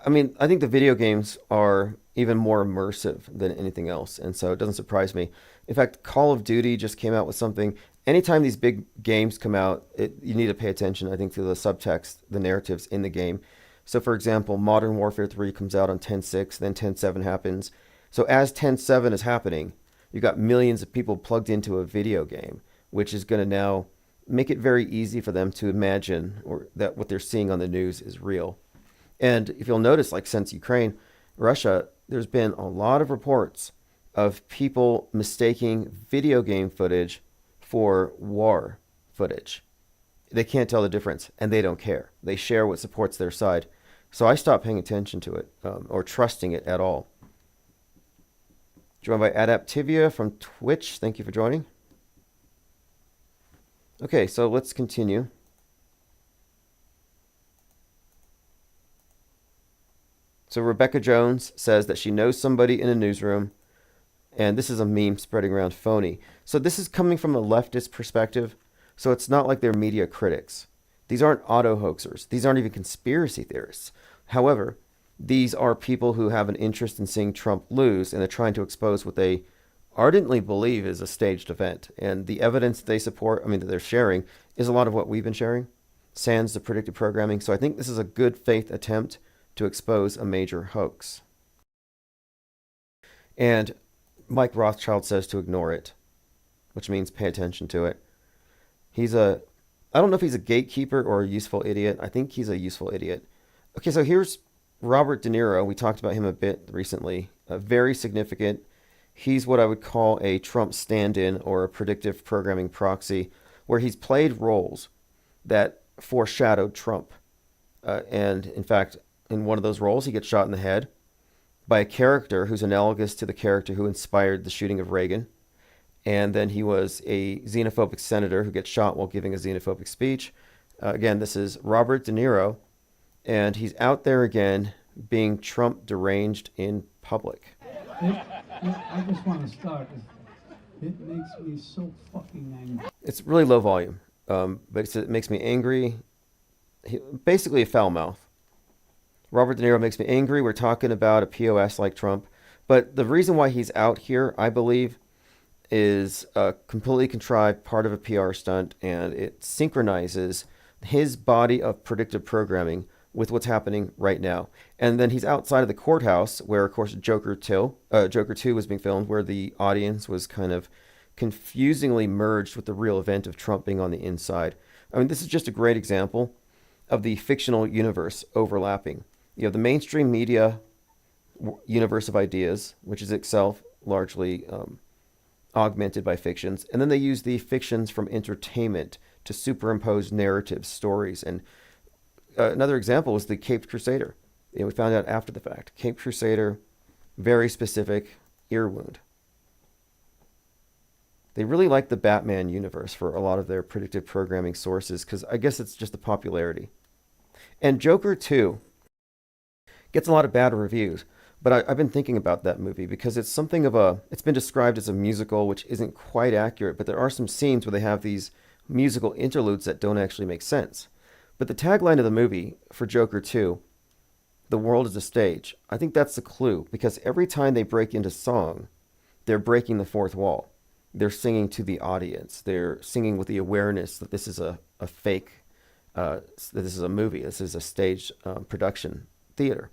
Speaker 1: I mean, I think the video games are even more immersive than anything else. And so it doesn't surprise me. In fact, Call of Duty just came out with something. Anytime these big games come out, you need to pay attention, I think, to the subtext, the narratives in the game. So, for example, Modern Warfare 3 comes out on 10.6, then 10.7 happens. So as 10.7 is happening, you've got millions of people plugged into a video game, which is going to now make it very easy for them to imagine that what they're seeing on the news is real. And if you'll notice, like since Ukraine, Russia, there's been a lot of reports of people mistaking video game footage for war footage. They can't tell the difference, and they don't care. They share what supports their side. So I stopped paying attention to it or trusting it at all. Joined by Adaptivia from Twitch. Thank you for joining. Okay, so let's continue. So Rebecca Jones says that she knows somebody in a newsroom, and this is a meme spreading around phony. So this is coming from a leftist perspective, so it's not like they're media critics. These aren't auto-hoaxers. These aren't even conspiracy theorists. However, these are people who have an interest in seeing Trump lose, and they're trying to expose what they ardently believe is a staged event. And the evidence they support, that they're sharing, is a lot of what we've been sharing, sans the predictive programming. So I think this is a good faith attempt to expose a major hoax. And Mike Rothschild says to ignore it, which means pay attention to it. I don't know if he's a gatekeeper or a useful idiot. I think he's a useful idiot. Okay, so here's Robert De Niro. We talked about him a bit recently. Very significant. He's what I would call a Trump stand-in or a predictive programming proxy, where he's played roles that foreshadowed Trump. And in fact, in one of those roles, he gets shot in the head by a character who's analogous to the character who inspired the shooting of Reagan. And then he was a xenophobic senator who gets shot while giving a xenophobic speech. Again, this is Robert De Niro, and he's out there again being Trump deranged in public.
Speaker 7: I just want to start. It makes me so fucking angry.
Speaker 1: It's really low volume, but it makes me angry. Basically a foul mouth. Robert De Niro makes me angry. We're talking about a POS like Trump. But the reason why he's out here, I believe, is a completely contrived part of a PR stunt, and it synchronizes his body of predictive programming with what's happening right now. And then he's outside of the courthouse where, of course, Joker 2 was being filmed, where the audience was kind of confusingly merged with the real event of Trump being on the inside. This is just a great example of the fictional universe overlapping. You have the mainstream media universe of ideas, which is itself largely augmented by fictions. And then they use the fictions from entertainment to superimpose narratives, stories. And another example was the Caped Crusader. We found out after the fact. Caped Crusader, very specific ear wound. They really like the Batman universe for a lot of their predictive programming sources, because I guess it's just the popularity. And Joker 2 gets a lot of bad reviews, but I've been thinking about that movie because it's something of a, it's been described as a musical, which isn't quite accurate, but there are some scenes where they have these musical interludes that don't actually make sense. But the tagline of the movie for Joker 2, "The world is a stage," I think that's the clue, because every time they break into song, they're breaking the fourth wall. They're singing to the audience. They're singing with the awareness that this is a fake, that this is a movie, this is a stage production theater.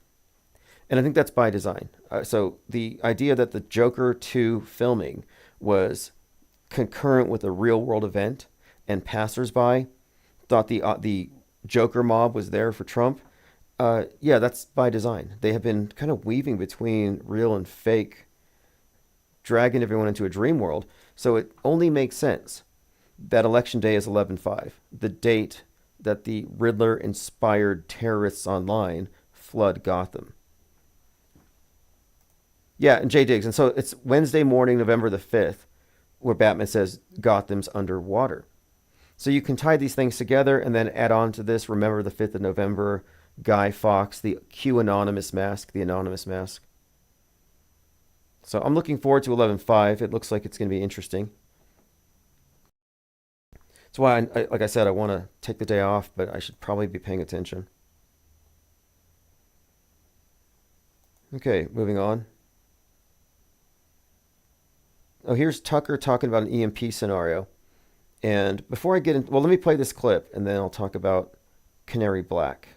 Speaker 1: And I think that's by design. So the idea that the Joker 2 filming was concurrent with a real world event and passersby thought the Joker mob was there for Trump, yeah, that's by design. They have been kind of weaving between real and fake, dragging everyone into a dream world. So it only makes sense that Election Day is 11/5, the date that the Riddler-inspired terrorists online flood Gotham. Yeah, and Jay Diggs. And so it's Wednesday morning, November the 5th, where Batman says Gotham's underwater. So you can tie these things together and then add on to this, remember the 5th of November, Guy Fawkes, the Q-anonymous mask, the anonymous mask. So I'm looking forward to 11/5. It looks like it's going to be interesting. That's why, like I said, I want to take the day off, but I should probably be paying attention. Okay, moving on. Oh, here's Tucker talking about an EMP scenario. And before I get in, well, let me play this clip, and then I'll talk about Canary Black.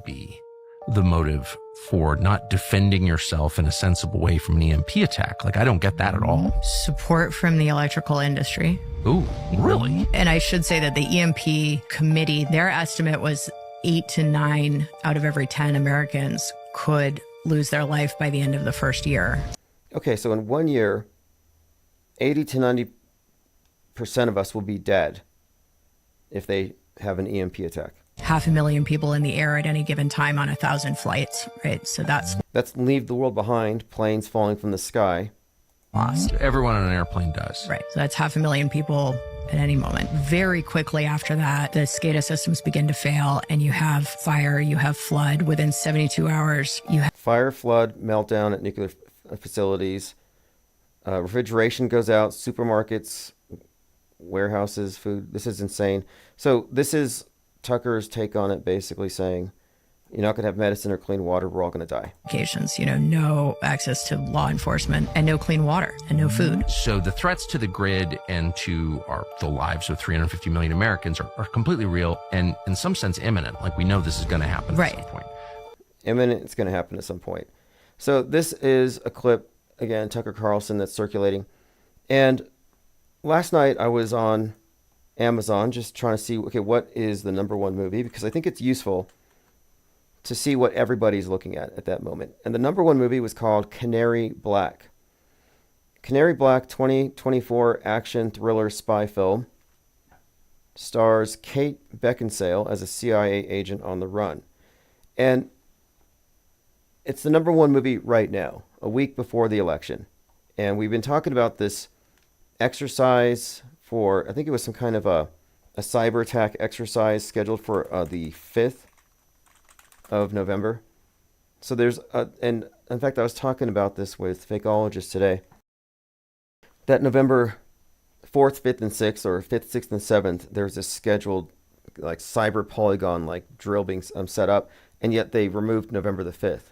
Speaker 8: Be the motive for not defending yourself in a sensible way from an EMP attack? Like, I don't get that at all.
Speaker 9: Support from the electrical industry.
Speaker 8: Ooh, really?
Speaker 9: And I should say that the EMP committee, their estimate was 8 to 9 out of every 10 Americans could lose their life by the end of the first year.
Speaker 1: Okay, so in 1 year, 80 to 90% of us will be dead if they have an EMP attack.
Speaker 9: 500,000 people in the air at any given time on 1,000 flights, right? So that's
Speaker 1: leave the world behind, planes falling from the sky.
Speaker 9: lost.
Speaker 8: Everyone on an airplane does.
Speaker 9: Right. So that's 500,000 people at any moment. Very quickly after that, the SCADA systems begin to fail, and you have fire, you have flood. Within 72 hours, you have
Speaker 1: Fire, flood, meltdown at nuclear facilities. Refrigeration goes out, supermarkets, warehouses, food. This is insane. So this is Tucker's take on it, basically saying, you're not going to have medicine or clean water. We're all going to die.
Speaker 9: occasions, no access to law enforcement and no clean water and no food.
Speaker 8: So the threats to the grid and to the lives of 350 million Americans are completely real and in some sense imminent. Like, we know this is going to happen at some point.
Speaker 1: Imminent, it's going to happen at some point. So this is a clip, again, Tucker Carlson, that's circulating. And last night I was on Amazon just trying to see, okay, what is the #1 movie? Because I think it's useful to see what everybody's looking at that moment. And the #1 movie was called Canary Black. Canary Black 2024 action thriller spy film stars Kate Beckinsale as a CIA agent on the run. And it's the #1 movie right now, a week before the election. And we've been talking about this exercise for, I think it was some kind of a cyber attack exercise scheduled for the 5th of November. So there's, and in fact, I was talking about this with fakeologists today, that November 4th, 5th, and 6th, or 5th, 6th, and 7th, there's this scheduled like cyber polygon like drill being set up, and yet they removed November the 5th,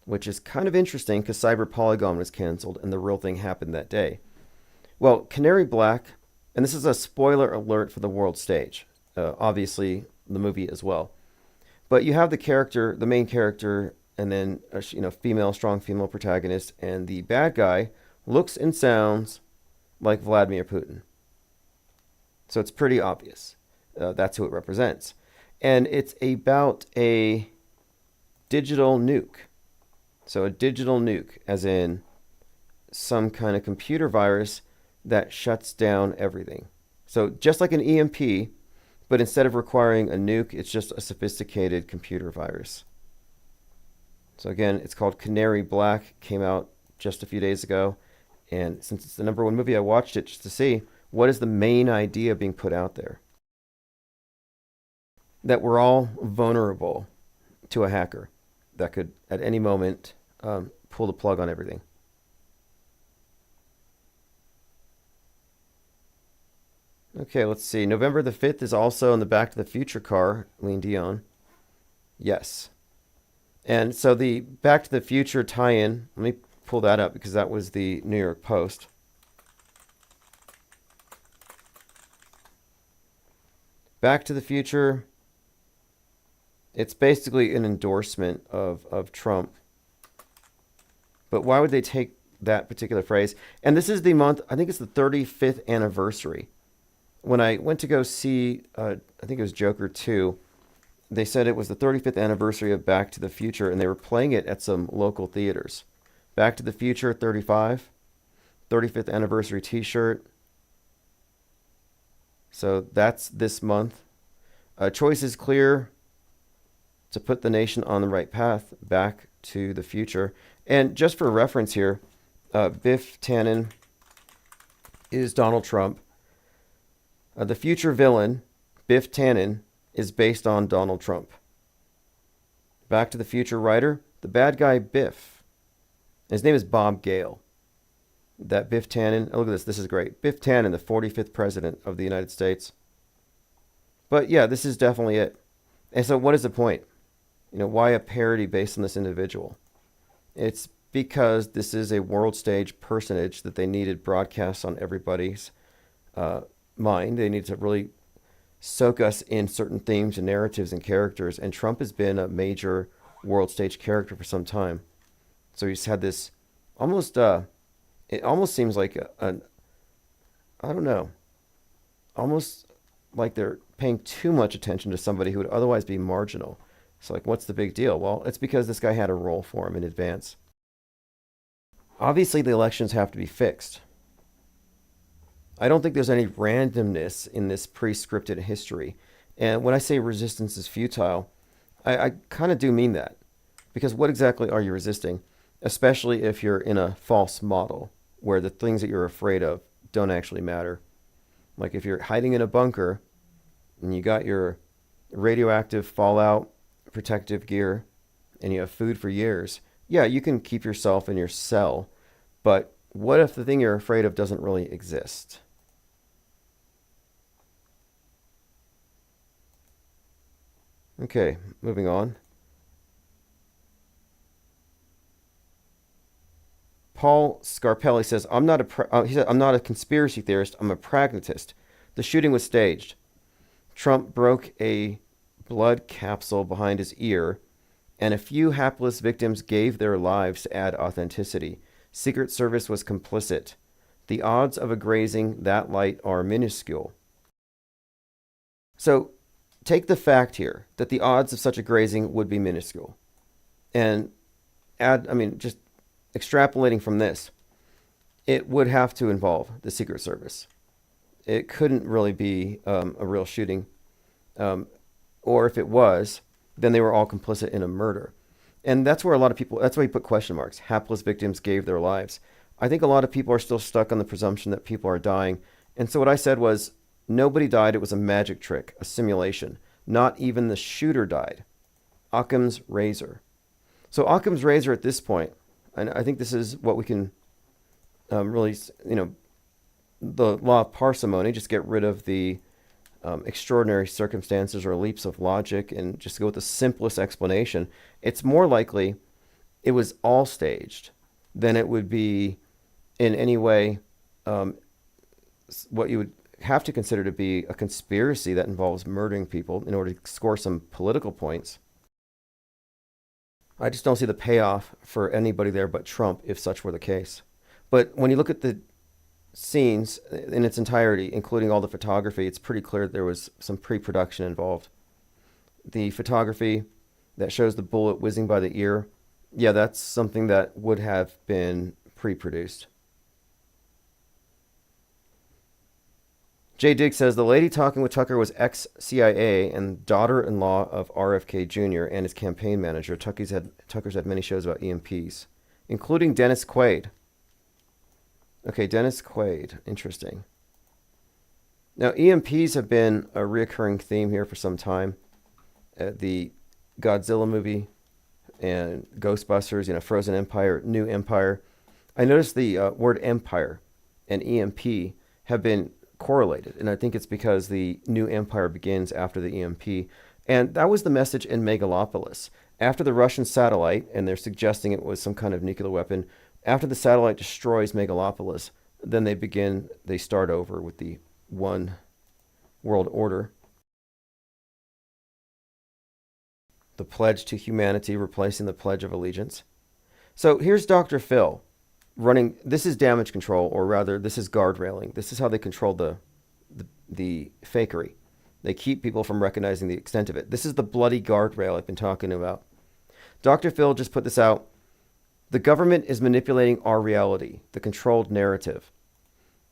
Speaker 1: which is kind of interesting because cyber polygon was canceled and the real thing happened that day. Well, Canary Black, and this is a spoiler alert for the world stage, obviously the movie as well. But you have the character, the main character, and then a strong female protagonist, and the bad guy looks and sounds like Vladimir Putin. So it's pretty obvious. That's who it represents. And it's about a digital nuke. So a digital nuke, as in some kind of computer virus that shuts down everything. So just like an EMP, but instead of requiring a nuke, it's just a sophisticated computer virus. So again, it's called Canary Black, came out just a few days ago, And since it's the #1 movie, I watched it just to see what is the main idea being put out there. That we're all vulnerable to a hacker that could at any moment pull the plug on everything. Okay, let's see. November the 5th is also in the Back to the Future car, Lean Dion. Yes. And so the Back to the Future tie-in, let me pull that up because that was the New York Post. Back to the Future, it's basically an endorsement of Trump. But why would they take that particular phrase? And this is the month, I think it's the 35th anniversary. When I went to go see, I think it was Joker 2, they said it was the 35th anniversary of Back to the Future, and they were playing it at some local theaters. Back to the Future 35, 35th anniversary t-shirt. So that's this month. Choice is clear to put the nation on the right path, back to the future. And just for reference here, Biff Tannen is Donald Trump. The future villain, Biff Tannen, is based on Donald Trump. Back to the Future writer, the bad guy Biff. His name is Bob Gale. That Biff Tannen, oh, look at this, this is great. Biff Tannen, the 45th president of the United States. But yeah, this is definitely it. And so what is the point? You know, why a parody based on this individual? It's because this is a world stage personage that they needed broadcast on everybody's mind. They need to really soak us in certain themes and narratives and characters. And Trump has been a major world stage character for some time. So he's had this almost, it almost seems like I don't know, almost like they're paying too much attention to somebody who would otherwise be marginal. So like, what's the big deal? Well, it's because this guy had a role for him in advance. Obviously, the elections have to be fixed. I don't think there's any randomness in this pre-scripted history. And when I say resistance is futile, I kind of do mean that. Because what exactly are you resisting? Especially if you're in a false model where the things that you're afraid of don't actually matter. Like if you're hiding in a bunker and you got your radioactive fallout protective gear and you have food for years, yeah, you can keep yourself in your cell. But what if the thing you're afraid of doesn't really exist? Okay, moving on. Paul Scarpelli says, I'm not a conspiracy theorist, I'm a pragmatist. The shooting was staged. Trump broke a blood capsule behind his ear, and a few hapless victims gave their lives to add authenticity. Secret Service was complicit. The odds of a grazing that light are minuscule. So take the fact here that the odds of such a grazing would be minuscule. And just extrapolating from this, it would have to involve the Secret Service. It couldn't really be a real shooting. Or if it was, then they were all complicit in a murder. And that's where a lot of people, that's why you put question marks. Hapless victims gave their lives. I think a lot of people are still stuck on the presumption that people are dying. And so what I said was, nobody died. It was a magic trick, a simulation. Not even the shooter died. Occam's razor. So Occam's razor at this point, and I think this is what we can really, the law of parsimony, just get rid of the extraordinary circumstances or leaps of logic and just go with the simplest explanation. It's more likely it was all staged than it would be in any way what you would have to consider to be a conspiracy that involves murdering people in order to score some political points. I just don't see the payoff for anybody there but Trump if such were the case. But when you look at the scenes in its entirety, including all the photography, it's pretty clear that there was some pre-production involved. The photography that shows the bullet whizzing by the ear, yeah, that's something that would have been pre-produced. Jay Diggs says, the lady talking with Tucker was ex-CIA and daughter-in-law of RFK Jr. and his campaign manager. Tucker's had many shows about EMPs, including Dennis Quaid. Okay, Dennis Quaid. Interesting. Now, EMPs have been a reoccurring theme here for some time. The Godzilla movie and Ghostbusters, Frozen Empire, New Empire. I noticed the word empire and EMP have been correlated, and I think it's because the New Empire begins after the EMP. And that was the message in Megalopolis. After the Russian satellite, and they're suggesting it was some kind of nuclear weapon, after the satellite destroys Megalopolis, then they start over with the one world order. The pledge to humanity replacing the Pledge of Allegiance. So here's Dr. Phil running. This is damage control, or rather, this is guardrailing. This is how they control the fakery. They keep people from recognizing the extent of it. This is the bloody guardrail I've been talking about. Dr. Phil just put this out. The government is manipulating our reality, the controlled narrative.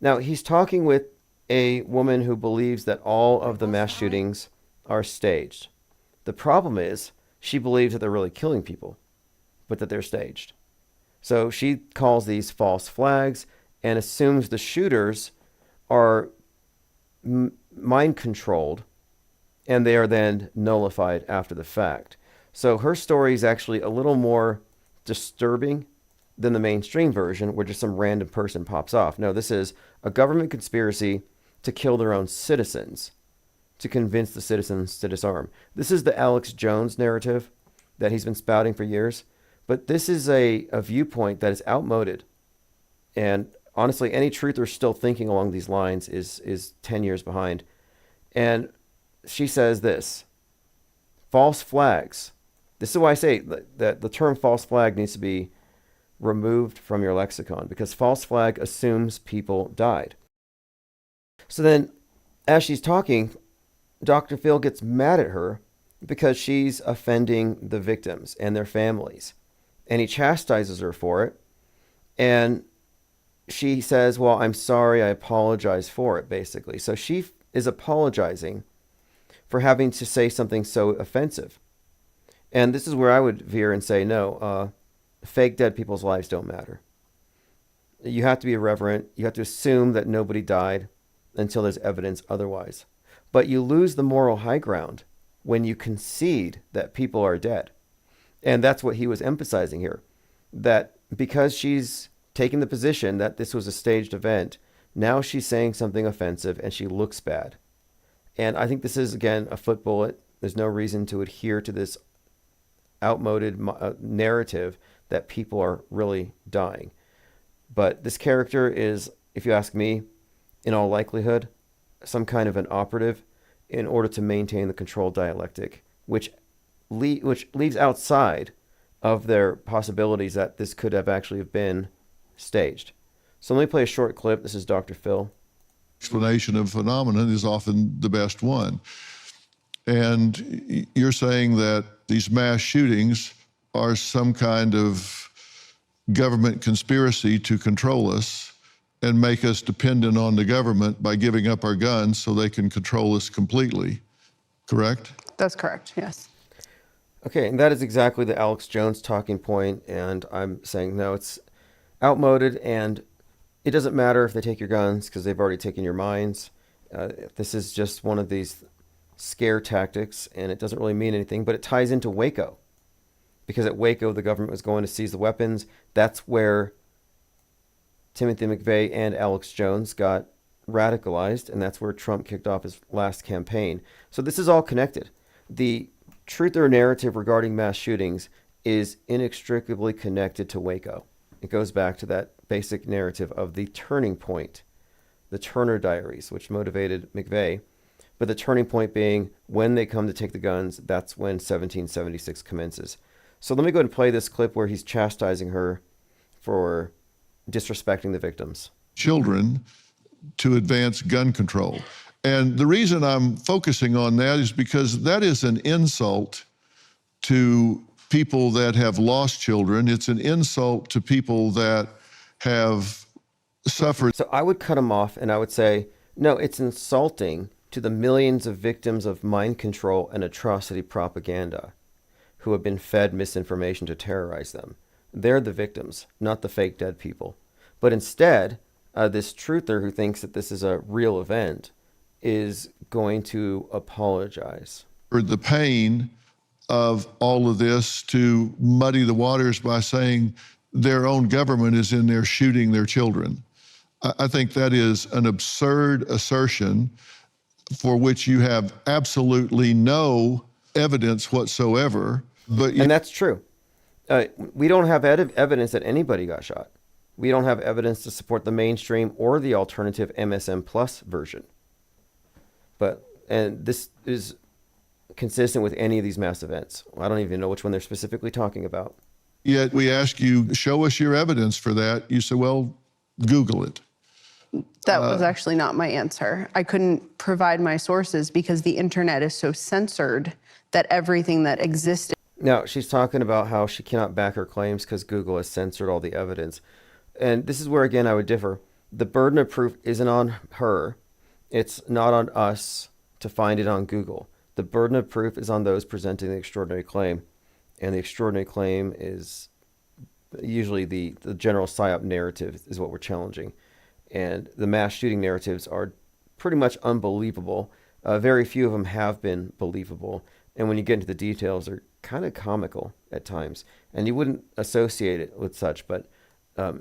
Speaker 1: Now, he's talking with a woman who believes that all of the mass shootings are staged. The problem is, she believes that they're really killing people, but that they're staged. So she calls these false flags and assumes the shooters are mind controlled, and they are then nullified after the fact. So her story is actually a little more disturbing than the mainstream version, where just some random person pops off. No, this is a government conspiracy to kill their own citizens, to convince the citizens to disarm. This is the Alex Jones narrative that he's been spouting for years, but this is a viewpoint that is outmoded. And honestly, any truther still thinking along these lines is 10 years behind. And she says this: false flags. This is why I say that the term false flag needs to be removed from your lexicon, because false flag assumes people died. So then, as she's talking, Dr. Phil gets mad at her because she's offending the victims and their families. And he chastises her for it. And she says, well, I'm sorry, I apologize for it, basically. So she is apologizing for having to say something so offensive. And this is where I would veer and say, no, fake dead people's lives don't matter. You have to be irreverent. You have to assume that nobody died until there's evidence otherwise. But you lose the moral high ground when you concede that people are dead. And that's what he was emphasizing here. That because she's taking the position that this was a staged event, now she's saying something offensive and she looks bad. And I think this is, again, a foot bullet. There's no reason to adhere to this outmoded narrative that people are really dying. But this character is, if you ask me, in all likelihood, some kind of an operative in order to maintain the controlled dialectic, which leaves outside of their possibilities that this could have actually been staged. So let me play a short clip. This is Dr. Phil.
Speaker 10: Explanation of phenomenon is often the best one. And you're saying that these mass shootings are some kind of government conspiracy to control us and make us dependent on the government by giving up our guns so they can control us completely, correct?
Speaker 11: That's correct, yes.
Speaker 1: Okay, and that is exactly the Alex Jones talking point, and I'm saying, no, it's outmoded, and it doesn't matter if they take your guns because they've already taken your minds. This is just one of these scare tactics, and it doesn't really mean anything, but it ties into Waco. Because at Waco, the government was going to seize the weapons. That's where Timothy McVeigh and Alex Jones got radicalized, and that's where Trump kicked off his last campaign. So this is all connected. The truth or narrative regarding mass shootings is inextricably connected to Waco. It goes back to that basic narrative of the turning point, the Turner Diaries, which motivated McVeigh. But the turning point being when they come to take the guns, that's when 1776 commences. So let me go ahead and play this clip where he's chastising her for disrespecting the victims.
Speaker 10: Children to advance gun control. And the reason I'm focusing on that is because that is an insult to people that have lost children. It's an insult to people that have suffered.
Speaker 1: So I would cut him off and I would say, no, it's insulting to the millions of victims of mind control and atrocity propaganda who have been fed misinformation to terrorize them. They're the victims, not the fake dead people. But instead, this truther who thinks that this is a real event is going to apologize.
Speaker 10: For the pain of all of this, to muddy the waters by saying their own government is in there shooting their children. I think that is an absurd assertion for which you have absolutely no evidence whatsoever.
Speaker 1: And that's true. We don't have evidence that anybody got shot. We don't have evidence to support the mainstream or the alternative MSM Plus version. And this is consistent with any of these mass events. I don't even know which one they're specifically talking about.
Speaker 10: Yet we ask you, show us your evidence for that. You say, well, Google it.
Speaker 11: That was actually not my answer. I couldn't provide my sources because the internet is so censored that everything that existed.
Speaker 1: Now, she's talking about how she cannot back her claims because Google has censored all the evidence. And this is where, again, I would differ. The burden of proof isn't on her. It's not on us to find it on Google. The burden of proof is on those presenting the extraordinary claim. And the extraordinary claim is usually the general psyop narrative is what we're challenging. And the mass shooting narratives are pretty much unbelievable. Very few of them have been believable. And when you get into the details, they're kind of comical at times. And you wouldn't associate it with such. But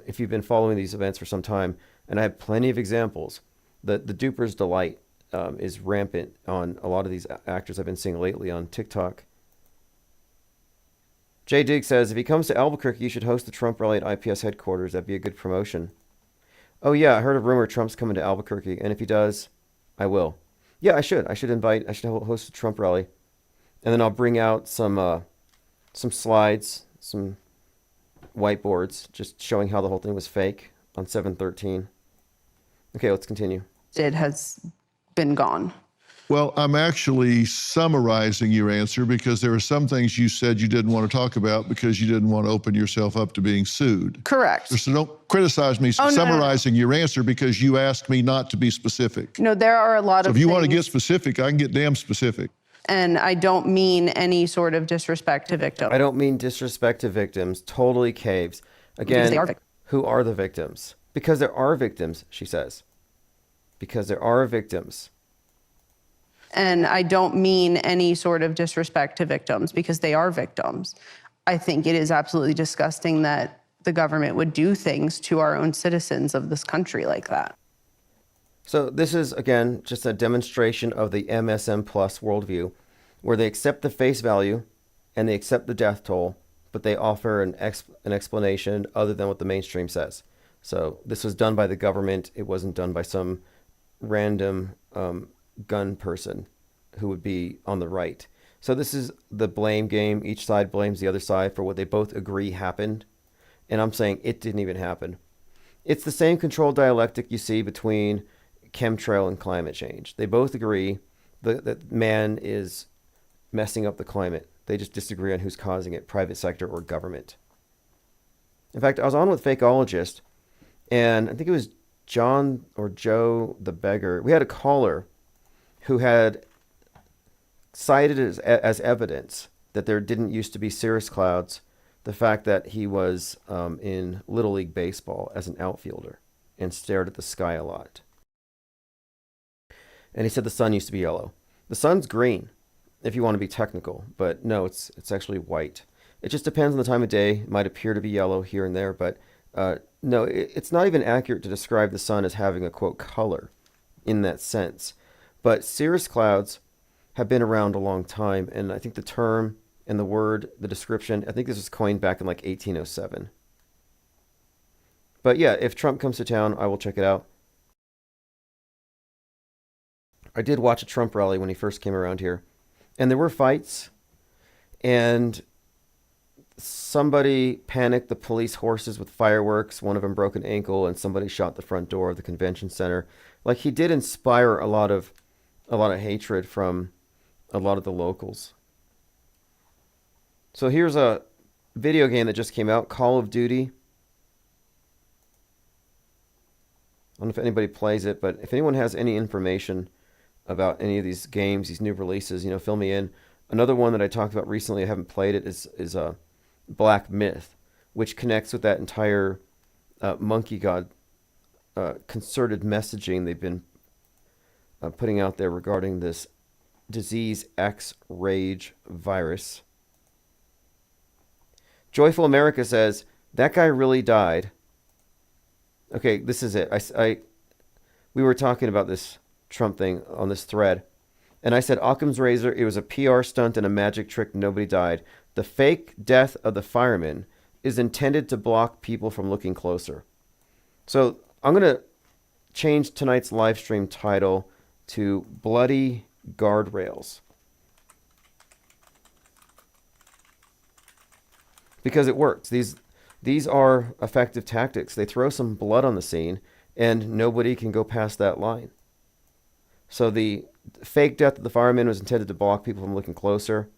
Speaker 1: if you've been following these events for some time, and I have plenty of examples, the duper's delight is rampant on a lot of these actors I've been seeing lately on TikTok. Jay Digg says, if he comes to Albuquerque, you should host the Trump rally at IPS headquarters. That'd be a good promotion. Oh, yeah, I heard a rumor Trump's coming to Albuquerque. And if he does, I will. Yeah, I should. I should host a Trump rally. And then I'll bring out some slides, some whiteboards, just showing how the whole thing was fake on 7/13. Okay, let's continue.
Speaker 11: It has been gone.
Speaker 10: Well, I'm actually summarizing your answer because there are some things you said you didn't want to talk about because you didn't want to open yourself up to being sued.
Speaker 11: Correct.
Speaker 10: So don't criticize me for summarizing your answer because you asked me not to be specific.
Speaker 11: No, there are a lot of
Speaker 10: if you want to
Speaker 11: things,
Speaker 10: get specific, I can get damn specific.
Speaker 11: and I don't mean any sort of disrespect to victims.
Speaker 1: I don't mean disrespect to victims. Totally caves. Again, who are the victims? Because there are victims, she says. Because there are victims.
Speaker 11: And I don't mean any sort of disrespect to victims because they are victims. I think it is absolutely disgusting that the government would do things to our own citizens of this country like that.
Speaker 1: So this is, again, just a demonstration of the MSM Plus worldview, where they accept the face value and they accept the death toll, but they offer an explanation other than what the mainstream says. So this was done by the government. It wasn't done by some random gun person who would be on the right. So this is the blame game. Each side blames the other side for what they both agree happened. And I'm saying it didn't even happen. It's the same controlled dialectic you see between chemtrail and climate change. They both agree that man is messing up the climate. They just disagree on who's causing it, private sector or government. In fact, I was on with Fakeologist, and I think it was John or Joe the Beggar. We had a caller who had cited as evidence that there didn't used to be cirrus clouds, the fact that he was in Little League Baseball as an outfielder and stared at the sky a lot. And he said the sun used to be yellow. The sun's green, if you want to be technical, but no, it's actually white. It just depends on the time of day. It might appear to be yellow here and there, but no, it's not even accurate to describe the sun as having a, quote, color in that sense. But cirrus clouds have been around a long time, and I think the term and the word, the description, I think this was coined back in like 1807. But yeah, if Trump comes to town, I will check it out. I did watch a Trump rally when he first came around here, and there were fights, and somebody panicked the police horses with fireworks. One of them broke an ankle, and somebody shot the front door of the convention center. Like, he did inspire a lot of hatred from a lot of the locals. So here's a video game that just came out, Call of Duty. I don't know if anybody plays it, but if anyone has any information about any of these games, these new releases, fill me in. Another one that I talked about recently, I haven't played it, is Black Myth, which connects with that entire monkey god concerted messaging they've been putting out there regarding this disease X rage virus. Joyful America says, that guy really died. Okay, this is it. We were talking about this Trump thing on this thread, and I said Occam's razor, it was a PR stunt and a magic trick, nobody died. The fake death of the fireman is intended to block people from looking closer. So I'm going to change tonight's live stream title to Bloody Guardrails, because it works. These are effective tactics. They throw some blood on the scene, and nobody can go past that line. So the fake death of the fireman was intended to block people from looking closer.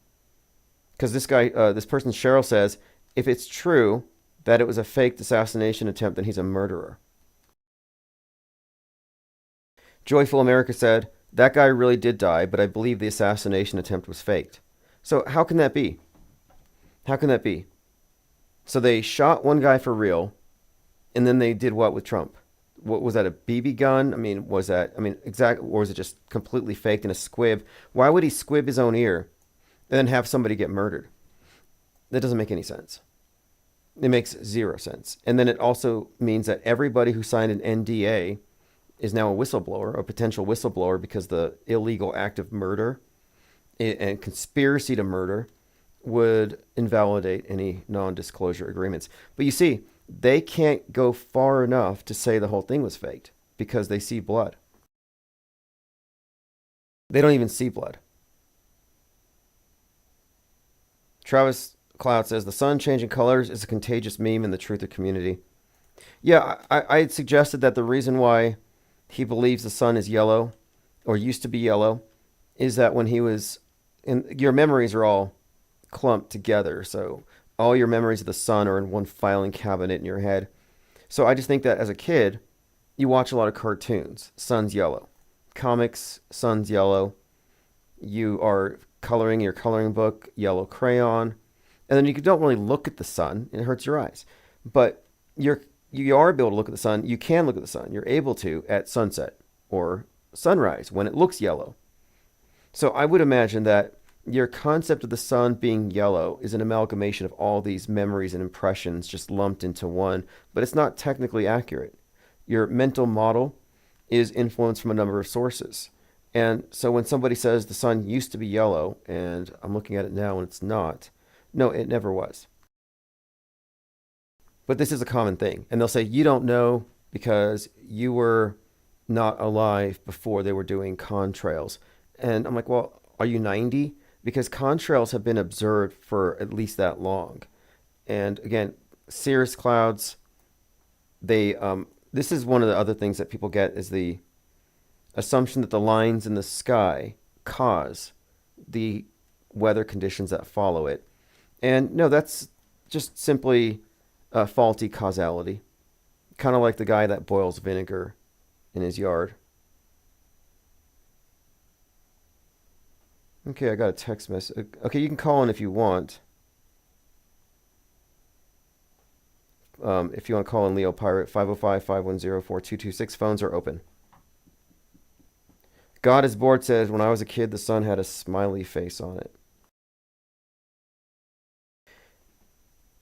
Speaker 1: Because this guy, this person, Cheryl, says, if it's true that it was a faked assassination attempt, then he's a murderer. Joyful America said, that guy really did die, but I believe the assassination attempt was faked. So how can that be? How can that be? So they shot one guy for real, and then they did what with Trump? What was that, a BB gun? I mean, or was it just completely faked in a squib? Why would he squib his own ear and then have somebody get murdered? That doesn't make any sense. It makes zero sense. And then it also means that everybody who signed an NDA is now a whistleblower, a potential whistleblower, because the illegal act of murder and conspiracy to murder would invalidate any non-disclosure agreements. But you see, they can't go far enough to say the whole thing was faked because they see blood. They don't even see blood. Travis Cloud says, the sun changing colors is a contagious meme in the truther community. Yeah, I had suggested that the reason why he believes the sun is yellow, or used to be yellow, is that when he was your memories are all clumped together. So all your memories of the sun are in one filing cabinet in your head. So I just think that as a kid, you watch a lot of cartoons. Sun's yellow. Comics, sun's yellow. You are coloring your coloring book, yellow crayon. And then you don't really look at the sun. It hurts your eyes. But you are able to look at the sun. You can look at the sun. You're able to at sunset or sunrise when it looks yellow. So I would imagine that your concept of the sun being yellow is an amalgamation of all these memories and impressions just lumped into one, but it's not technically accurate. Your mental model is influenced from a number of sources. And so when somebody says the sun used to be yellow, and I'm looking at it now and it's not, no, it never was. But this is a common thing. And they'll say, you don't know because you were not alive before they were doing contrails. And I'm like, well, are you 90? Because contrails have been observed for at least that long. And again, cirrus clouds, this is one of the other things that people get, is the assumption that the lines in the sky cause the weather conditions that follow it. And no, that's just simply a faulty causality. Kind of like the guy that boils vinegar in his yard. Okay, I got a text message. Okay, you can call in if you want. If you want to call in Leo Pirate, 505-510-4226. Phones are open. God is bored says, when I was a kid, the sun had a smiley face on it.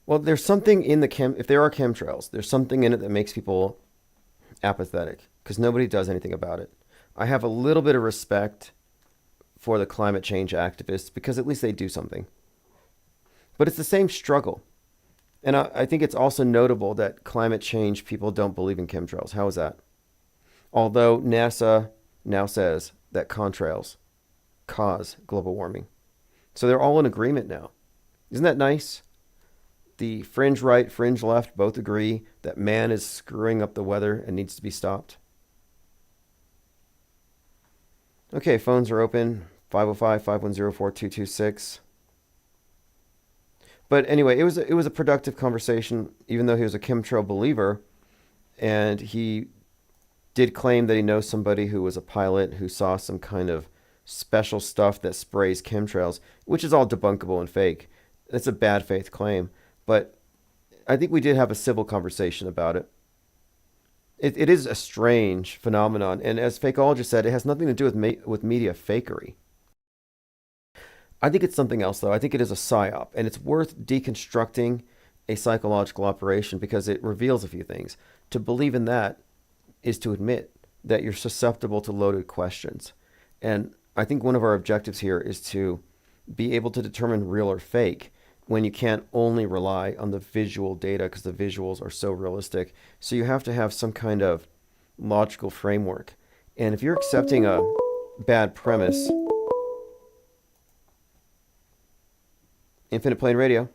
Speaker 1: Well, there's something in if there are chemtrails, there's something in it that makes people apathetic because nobody does anything about it. I have a little bit of respect for the climate change activists because at least they do something. But it's the same struggle. And I think it's also notable that climate change people don't believe in chemtrails. How is that? Although NASA now says that contrails cause global warming. So they're all in agreement now. Isn't that nice? The fringe right, fringe left both agree that man is screwing up the weather and needs to be stopped. Okay, phones are open. 505-510-4226. But anyway, it was a productive conversation, even though he was a chemtrail believer, and he did claim that he knows somebody who was a pilot who saw some kind of special stuff that sprays chemtrails, which is all debunkable and fake. It's a bad faith claim, but I think we did have a civil conversation about it. It is a strange phenomenon, and as Fakeologist said, it has nothing to do with media fakery. I think it's something else, though. I think it is a psyop, and it's worth deconstructing a psychological operation because it reveals a few things. To believe in that is to admit that you're susceptible to loaded questions. And I think one of our objectives here is to be able to determine real or fake when you can't only rely on the visual data because the visuals are so realistic. So you have to have some kind of logical framework. And if you're accepting a bad premise, Infinite Plane Radio.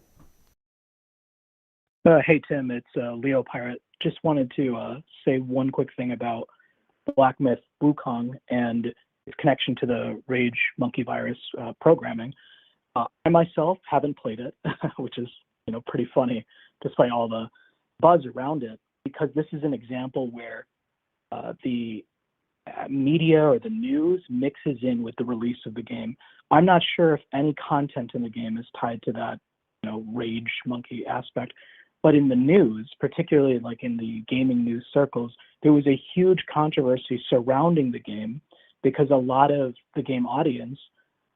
Speaker 12: Hey, Tim, it's Leo Pirate. Just wanted to say one quick thing about the Black Myth Wukong and its connection to the Rage Monkey Virus programming. I myself haven't played it, which is pretty funny despite all the buzz around it, because this is an example where the media or the news mixes in with the release of the game. I'm not sure if any content in the game is tied to that Rage Monkey aspect. But in the news, particularly like in the gaming news circles, there was a huge controversy surrounding the game because a lot of the game audience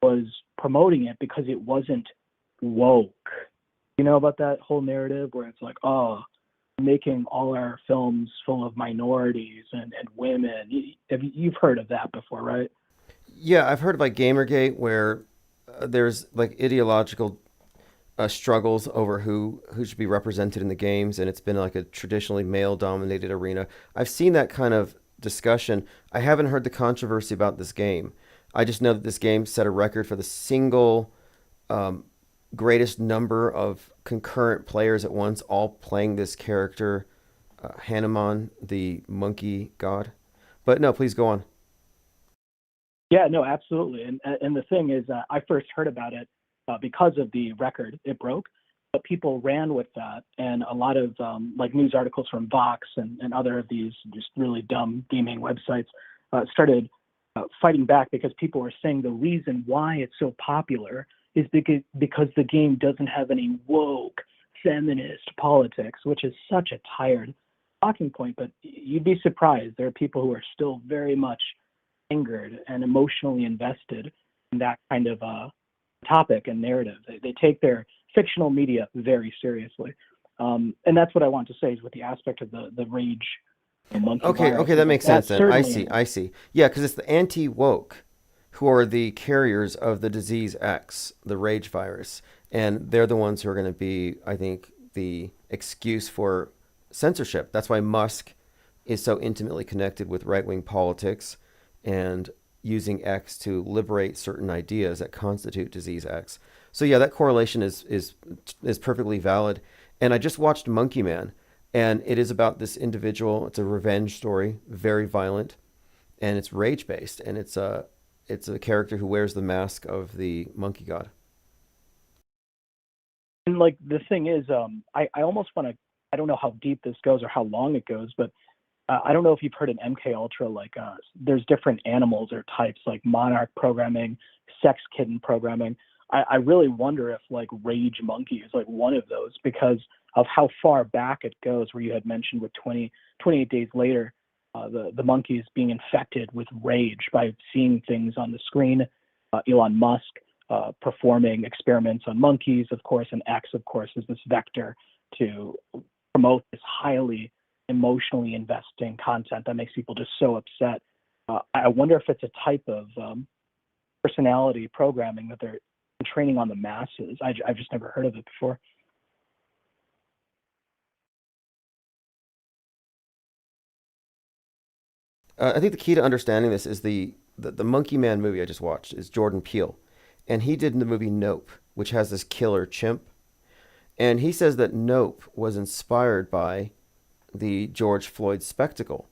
Speaker 12: was promoting it because it wasn't woke. You know about that whole narrative where it's like, oh, making all our films full of minorities and women. You've heard of that before, right?
Speaker 1: Yeah, I've heard of like Gamergate where there's like ideological struggles over who should be represented in the games, and it's been like a traditionally male-dominated arena. I've seen that kind of discussion. I haven't heard the controversy about this game. I just know that this game set a record for the single greatest number of concurrent players at once, all playing this character, Hanuman, the monkey god. But no, please go on.
Speaker 12: Yeah, no, absolutely. And the thing is, I first heard about it because of the record it broke, but people ran with that, and a lot of like news articles from Vox and other of these just really dumb gaming websites started fighting back because people were saying the reason why it's so popular is because the game doesn't have any woke feminist politics, which is such a tired talking point. But you'd be surprised, there are people who are still very much angered and emotionally invested in that kind of topic and narrative. They take their fictional media very seriously. And that's what I want to say is with the aspect of the rage monkey virus.
Speaker 1: Okay, that makes sense then. I see. Yeah, because it's the anti-woke who are the carriers of the disease X, the rage virus. And they're the ones who are going to be, I think, the excuse for censorship. That's why Musk is so intimately connected with right-wing politics and using X to liberate certain ideas that constitute disease X. So yeah, that correlation is perfectly valid. And I just watched Monkey Man, and it is about this individual. It's a revenge story, very violent, and it's rage-based, and it's a character who wears the mask of the monkey god.
Speaker 12: And like the thing is, I almost want to, I don't know how deep this goes or how long it goes, but I don't know if you've heard in MK Ultra, like there's different animals or types like monarch programming, sex kitten programming. I really wonder if like rage monkey is like one of those because of how far back it goes, where you had mentioned with 28 days later, the monkeys being infected with rage by seeing things on the screen. Elon Musk performing experiments on monkeys, of course, and X, of course, is this vector to promote this highly emotionally investing content that makes people just so upset. I wonder if it's a type of personality programming that they're training on the masses. I've just never heard of it before.
Speaker 1: I think the key to understanding this is the Monkey Man movie I just watched is Jordan Peele. And he did the movie Nope, which has this killer chimp. And he says that Nope was inspired by the George Floyd spectacle,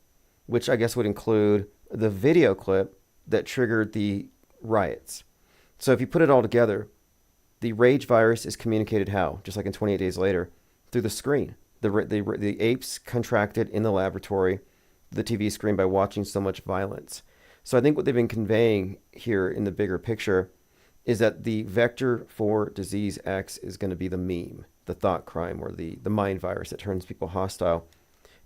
Speaker 1: which I guess would include the video clip that triggered the riots. So if you put it all together, the rage virus is communicated how? Just like in 28 Days Later, through the screen. The apes contracted in the laboratory, the TV screen, by watching so much violence. So I think what they've been conveying here in the bigger picture is that the vector for disease X is going to be the meme, the thought crime, or the mind virus that turns people hostile.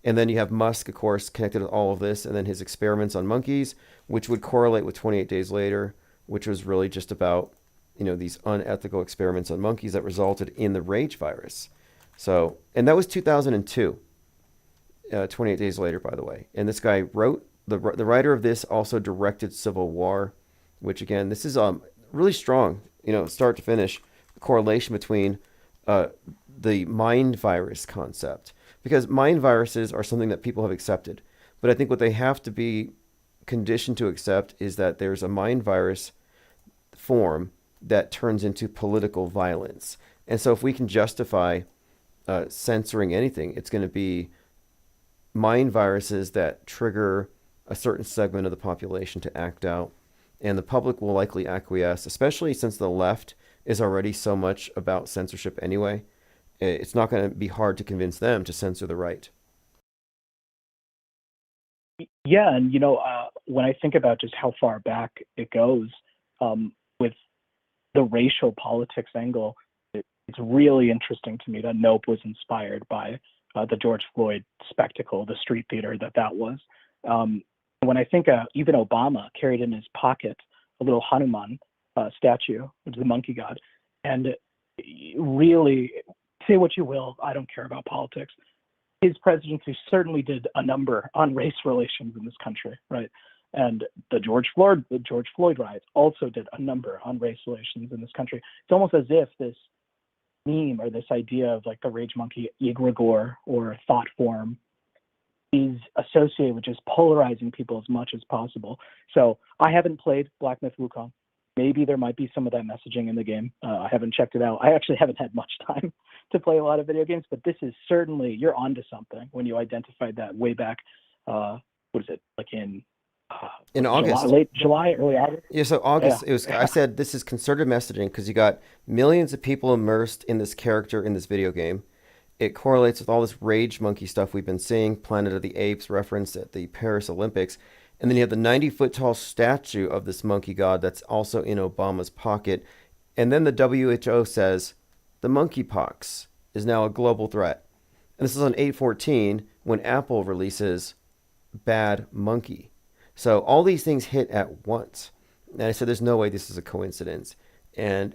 Speaker 1: And then you have Musk, of course, connected with all of this, and then his experiments on monkeys, which would correlate with 28 Days Later, which was really just about, these unethical experiments on monkeys that resulted in the rage virus. So, and that was 2002, 28 Days Later, by the way. And this guy wrote, the writer of this also directed Civil War, which again, this is really strong, start to finish, correlation between the mind virus concept. Because mind viruses are something that people have accepted. But I think what they have to be conditioned to accept is that there's a mind virus form that turns into political violence. And so if we can justify censoring anything, it's going to be mind viruses that trigger a certain segment of the population to act out. And the public will likely acquiesce, especially since the left is already so much about censorship anyway. It's not going to be hard to convince them to censor the right.
Speaker 12: Yeah, and when I think about just how far back it goes with the racial politics angle, it's really interesting to me that Nope was inspired by the George Floyd spectacle, the street theater that was. When I think even Obama carried in his pocket a little Hanuman statue, which is the monkey god, and really, say what you will, I don't care about politics. His presidency certainly did a number on race relations in this country, right? And the George Floyd riots also did a number on race relations in this country. It's almost as if this meme or this idea of like the rage monkey egregore or thought form is associated with just polarizing people as much as possible. So I haven't played Black Myth Wukong. Maybe there might be some of that messaging in the game. I haven't checked it out. I actually haven't had much time to play a lot of video games, but this is certainly, you're onto something when you identified that way back, what is it, like in
Speaker 1: August.
Speaker 12: Late July, early August?
Speaker 1: Yeah, so August,
Speaker 12: Yeah.
Speaker 1: it was. I said this is concerted messaging because you got millions of people immersed in this character in this video game. It correlates with all this rage monkey stuff we've been seeing, Planet of the Apes referenced at the Paris Olympics. And then you have the 90-foot tall statue of this monkey god that's also in Obama's pocket. And then the WHO says the monkeypox is now a global threat. And this is on 8/14 when Apple releases Bad Monkey. So all these things hit at once. And I said, there's no way this is a coincidence. And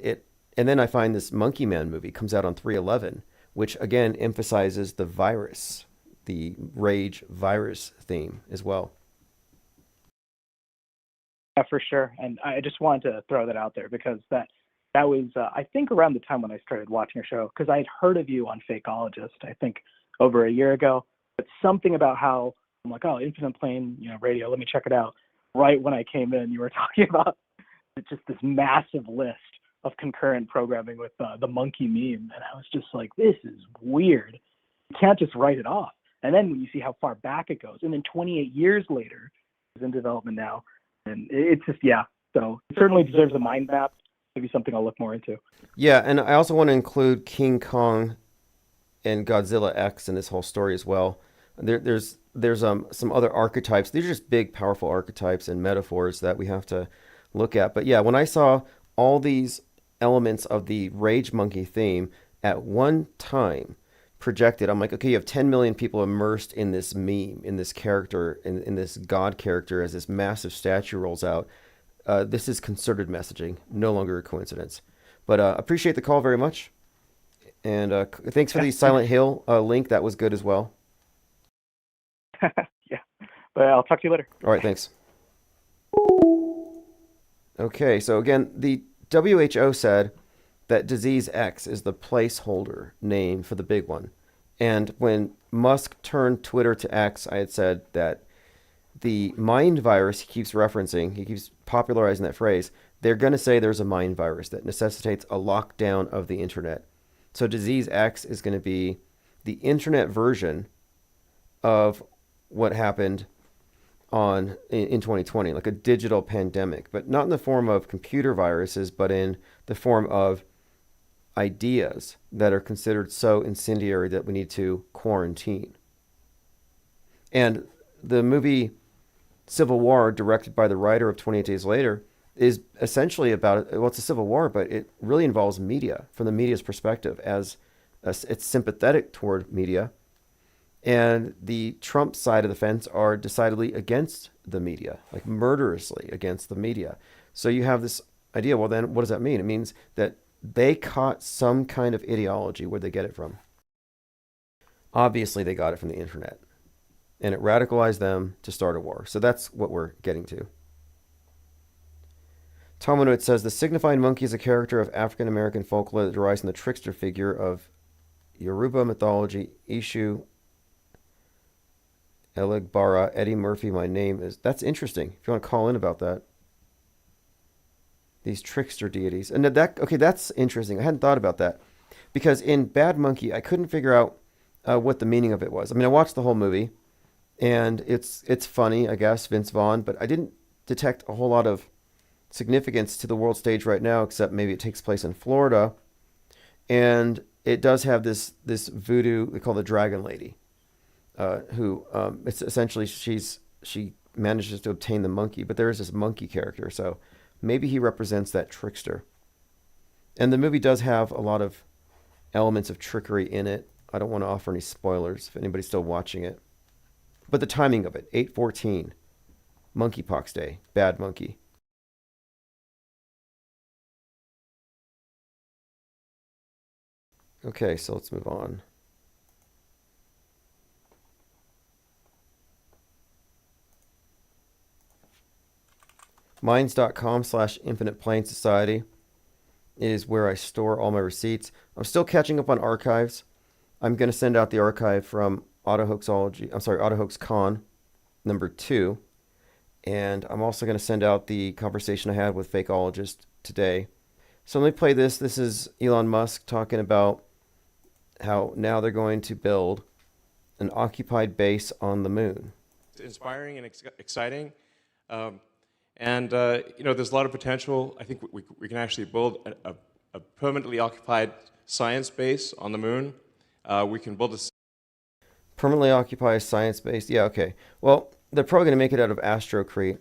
Speaker 1: then I find this Monkey Man movie comes out on 3/11, which again emphasizes the virus, the rage virus theme as well.
Speaker 12: Yeah, for sure. And I just wanted to throw that out there because that was, I think, around the time when I started watching your show, because I had heard of you on Fakeologist, I think, over a year ago. But something about how I'm like, oh, Infinite Plane, radio, let me check it out. Right when I came in, you were talking about just this massive list of concurrent programming with the monkey meme. And I was just like, this is weird. You can't just write it off. And then when you see how far back it goes, and then 28 years later, it's in development now. And it's just, yeah. So it certainly deserves a mind map. Maybe something I'll look more into.
Speaker 1: Yeah, and I also want to include King Kong and Godzilla X in this whole story as well. There's some other archetypes. These are just big, powerful archetypes and metaphors that we have to look at. But yeah, when I saw all these elements of the Rage Monkey theme at one time projected, I'm like, okay, you have 10 million people immersed in this meme, in this character, in this God character as this massive statue rolls out. This is concerted messaging, no longer a coincidence. But appreciate the call very much. And thanks for the Silent Hill link. That was good as well.
Speaker 12: Yeah. But I'll talk to you later.
Speaker 1: All right, thanks. Okay, so again, the WHO said that disease X is the placeholder name for the big one. And when Musk turned Twitter to X, I had said that the mind virus he keeps referencing, he keeps popularizing that phrase, they're going to say there's a mind virus that necessitates a lockdown of the internet. So disease X is going to be the internet version of what happened in 2020, like a digital pandemic, but not in the form of computer viruses, but in the form of ideas that are considered so incendiary that we need to quarantine. And the movie Civil War, directed by the writer of 28 Days Later, is essentially about, well, it's a civil war, but it really involves media from the media's perspective, as it's sympathetic toward media. And the Trump side of the fence are decidedly against the media, like murderously against the media. So you have this idea, well, then what does that mean? It means that they caught some kind of ideology. Where'd they get it from? Obviously, they got it from the internet. And it radicalized them to start a war. So that's what we're getting to. Talmud says, the signifying monkey is a character of African-American folklore that derives from the trickster figure of Yoruba mythology, Ishu, Elegbara, Eddie Murphy, my name is... That's interesting, if you want to call in about that. These trickster deities. And okay, that's interesting. I hadn't thought about that. Because in Bad Monkey, I couldn't figure out what the meaning of it was. I mean, I watched the whole movie, and it's funny, I guess, Vince Vaughn, but I didn't detect a whole lot of significance to the world stage right now, except maybe it takes place in Florida. And it does have this voodoo, they call the Dragon Lady, who it's essentially she manages to obtain the monkey, but there is this monkey character, so maybe he represents that trickster. And the movie does have a lot of elements of trickery in it. I don't want to offer any spoilers if anybody's still watching it. But the timing of it, 8/14, Monkeypox Day, Bad Monkey. Okay, so let's move on. Minds.com/Infinite Plane Society is where I store all my receipts. I'm still catching up on archives. I'm going to send out the archive from AutoHoaxCon #2. And I'm also going to send out the conversation I had with Fakeologist today. So let me play this. This is Elon Musk talking about how now they're going to build an occupied base on the moon.
Speaker 13: It's inspiring and exciting. There's a lot of potential. I think we can actually build a permanently occupied science base on the moon. We can build a
Speaker 1: permanently occupied science base. Yeah, okay. Well, they're probably going to make it out of astrocrete.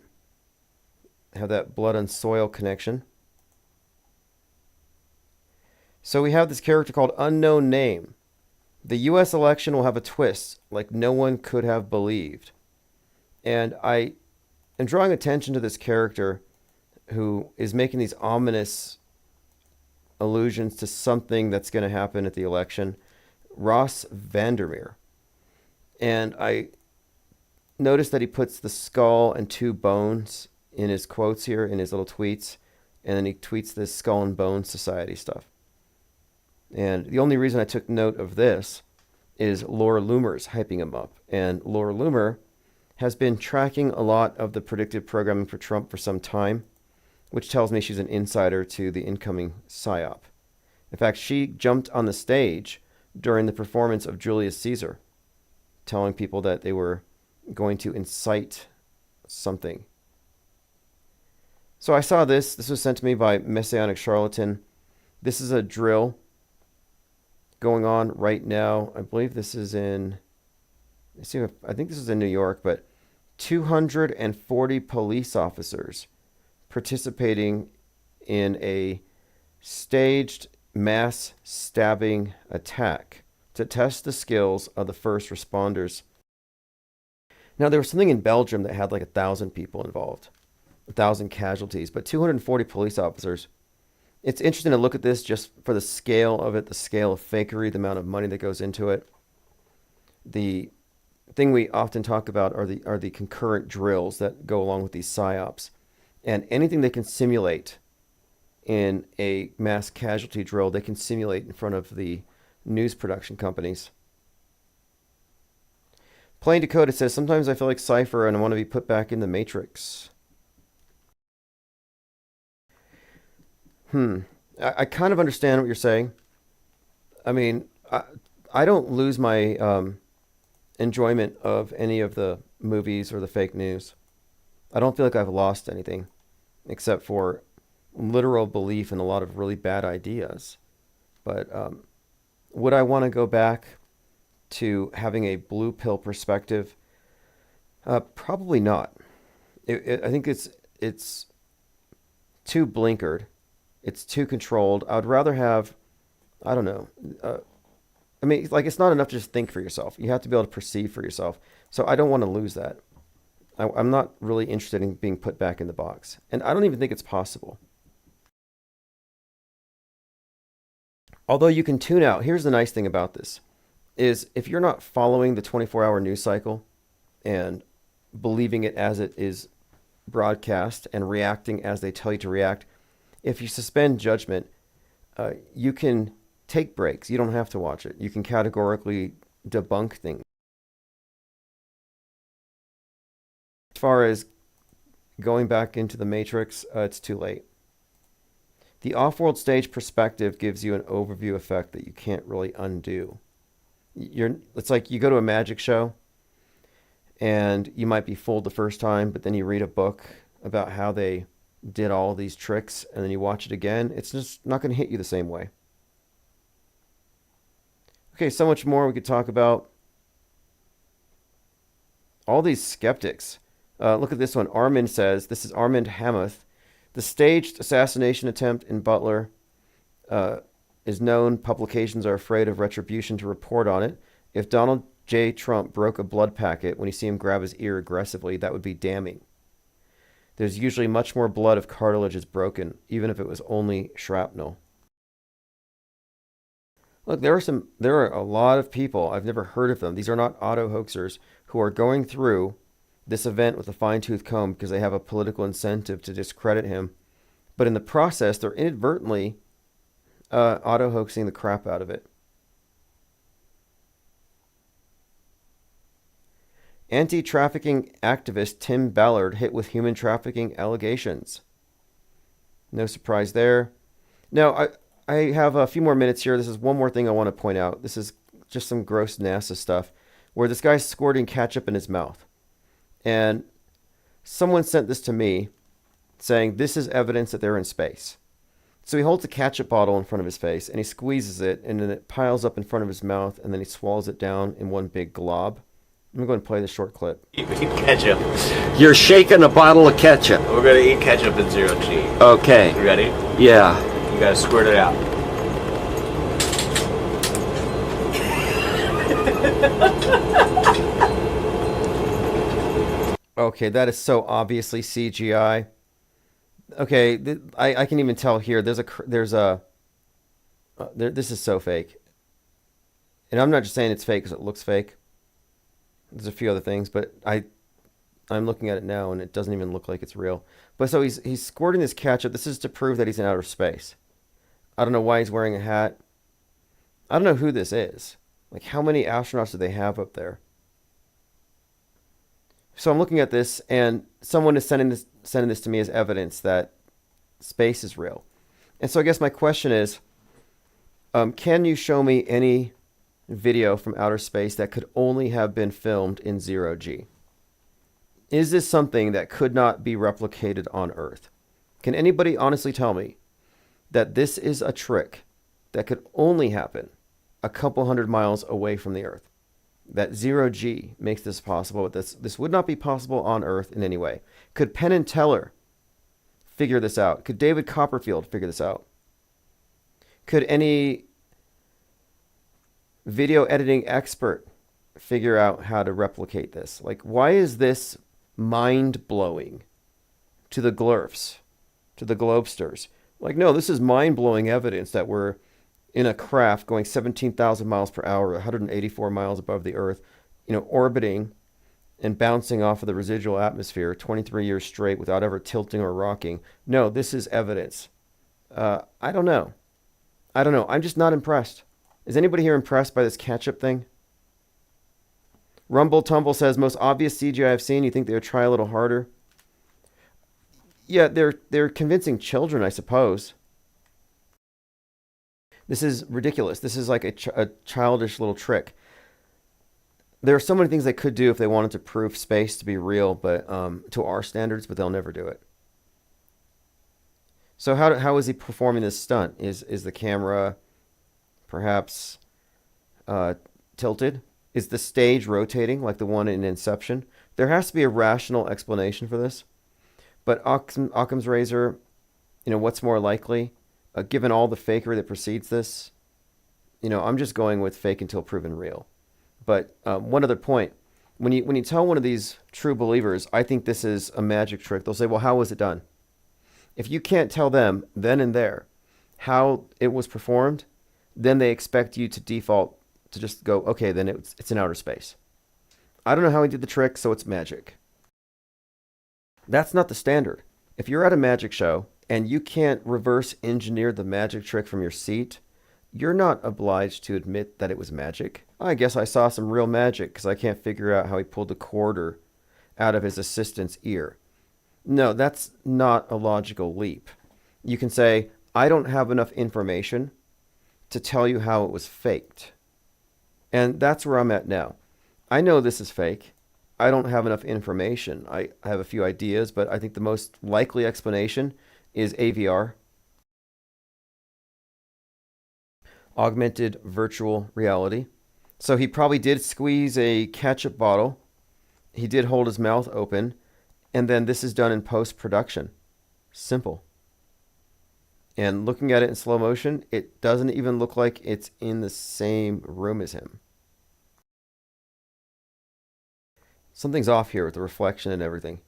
Speaker 1: Have that blood and soil connection. So we have this character called Unknown Name. The U.S. election will have a twist like no one could have believed. And I am drawing attention to this character who is making these ominous allusions to something that's going to happen at the election. Ross Vandermeer. And I noticed that he puts the skull and 2 bones in his quotes here, in his little tweets. And then he tweets this Skull and Bones Society stuff. And the only reason I took note of this is Laura Loomer's hyping him up. And Laura Loomer has been tracking a lot of the predictive programming for Trump for some time, which tells me she's an insider to the incoming psyop. In fact, she jumped on the stage during the performance of Julius Caesar, telling people that they were going to incite something. So I saw this. This was sent to me by Messianic Charlatan. This is a drill going on right now. I believe this is in, I think this is in New York, but 240 police officers participating in a staged mass stabbing attack to test the skills of the first responders. Now, there was something in Belgium that had like 1,000 people involved, 1,000 casualties, but 240 police officers. It's interesting to look at this just for the scale of it, the scale of fakery, the amount of money that goes into it. The thing we often talk about are the concurrent drills that go along with these psyops. And anything they can simulate in a mass casualty drill, they can simulate in front of the news production companies. Plain Decoded says, sometimes I feel like Cypher and I want to be put back in the Matrix. I kind of understand what you're saying. I mean, I don't lose my enjoyment of any of the movies or the fake news. I don't feel like I've lost anything except for literal belief in a lot of really bad ideas. But would I want to go back to having a blue pill perspective? Probably not. I think it's too blinkered. It's too controlled. I would rather have, I don't know, I mean, like, it's not enough to just think for yourself. You have to be able to perceive for yourself. So I don't want to lose that. I'm not really interested in being put back in the box. And I don't even think it's possible. Although you can tune out, here's the nice thing about this, is if you're not following the 24-hour news cycle and believing it as it is broadcast and reacting as they tell you to react, if you suspend judgment, you can take breaks. You don't have to watch it. You can categorically debunk things. As far as going back into the matrix, it's too late. The off-world stage perspective gives you an overview effect that you can't really undo. It's like you go to a magic show and you might be fooled the first time, but then you read a book about how they did all these tricks and then you watch it again. It's just not going to hit you the same way. Okay, so much more we could talk about. All these skeptics. Look at this one. Armand says, this is Armand Hamath. The staged assassination attempt in Butler is known. Publications are afraid of retribution to report on it. If Donald J. Trump broke a blood packet when you see him grab his ear aggressively, that would be damning. There's usually much more blood if cartilage is broken, even if it was only shrapnel. Look, there are a lot of people, I've never heard of them. These are not auto hoaxers who are going through this event with a fine-tooth comb because they have a political incentive to discredit him. But in the process, they're inadvertently auto-hoaxing the crap out of it. Anti-trafficking activist Tim Ballard hit with human trafficking allegations. No surprise there. Now, I have a few more minutes here. This is one more thing I want to point out. This is just some gross NASA stuff where this guy's squirting ketchup in his mouth. And someone sent this to me saying this is evidence that they're in space. So he holds a ketchup bottle in front of his face and he squeezes it and then it piles up in front of his mouth and then he swallows it down in one big glob. I'm going to play the short clip.
Speaker 14: Eat ketchup.
Speaker 15: You're shaking a bottle of ketchup.
Speaker 14: We're going to eat ketchup in zero G.
Speaker 15: Okay.
Speaker 14: You ready?
Speaker 15: Yeah.
Speaker 14: You got to squirt it out.
Speaker 1: Okay, that is so obviously CGI. Okay, I can even tell here. This is so fake, and I'm not just saying it's fake because it looks fake. There's a few other things, but I'm looking at it now and it doesn't even look like it's real. But so he's squirting this ketchup. This is to prove that he's in outer space. I don't know why he's wearing a hat. I don't know who this is. Like, how many astronauts do they have up there? So I'm looking at this, and someone is sending this to me as evidence that space is real. And so I guess my question is, can you show me any video from outer space that could only have been filmed in zero G? Is this something that could not be replicated on Earth? Can anybody honestly tell me that this is a trick that could only happen a couple hundred miles away from the Earth? That zero G makes this possible, but this would not be possible on Earth in any way. Could Penn and Teller figure this out? Could David Copperfield figure this out? Could any video editing expert figure out how to replicate this? Like, why is this mind-blowing to the glurfs, to the globesters? Like, no, this is mind-blowing evidence that we're in a craft going 17,000 miles per hour, 184 miles above the Earth, orbiting and bouncing off of the residual atmosphere 23 years straight without ever tilting or rocking. No, this is evidence. I don't know. I'm just not impressed. Is anybody here impressed by this ketchup thing? Rumble Tumble says, most obvious CGI I've seen. You think they would try a little harder? Yeah, they're convincing children, I suppose. This is ridiculous. This is like a childish little trick. There are so many things they could do if they wanted to prove space to be real, but to our standards, but they'll never do it. So how is he performing this stunt? Is the camera perhaps tilted? Is the stage rotating like the one in Inception? There has to be a rational explanation for this. But Occam's razor, what's more likely? Given all the fakery that precedes this, I'm just going with fake until proven real. But one other point, when you tell one of these true believers, I think this is a magic trick, they'll say, well, how was it done? If you can't tell them then and there how it was performed, then they expect you to default to just go, okay, then it's in outer space. I don't know how he did the trick, so it's magic. That's not the standard. If you're at a magic show and you can't reverse engineer the magic trick from your seat, you're not obliged to admit that it was magic. I guess I saw some real magic because I can't figure out how he pulled the quarter out of his assistant's ear. No, that's not a logical leap. You can say, I don't have enough information to tell you how it was faked. And that's where I'm at now. I know this is fake. I don't have enough information. I have a few ideas, but I think the most likely explanation is AVR. Augmented virtual reality. So he probably did squeeze a ketchup bottle. He did hold his mouth open. And then this is done in post-production. Simple. And looking at it in slow motion, it doesn't even look like it's in the same room as him. Something's off here with the reflection and everything.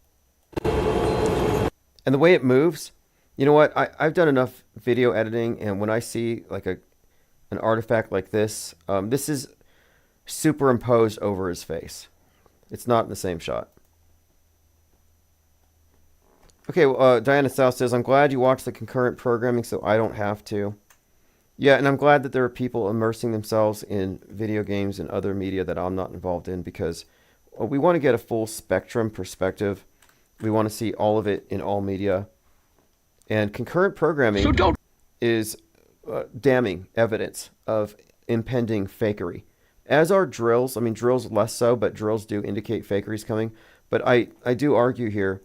Speaker 1: And the way it moves, you know what? I've done enough video editing, and when I see like an artifact like this, this is superimposed over his face. It's not in the same shot. Okay, well, Diana South says, I'm glad you watched the concurrent programming so I don't have to. Yeah, and I'm glad that there are people immersing themselves in video games and other media that I'm not involved in, because we want to get a full spectrum perspective. We want to see all of it in all media. And concurrent programming is damning evidence of impending fakery. As are drills. I mean, drills less so, but drills do indicate fakery is coming. But I do argue here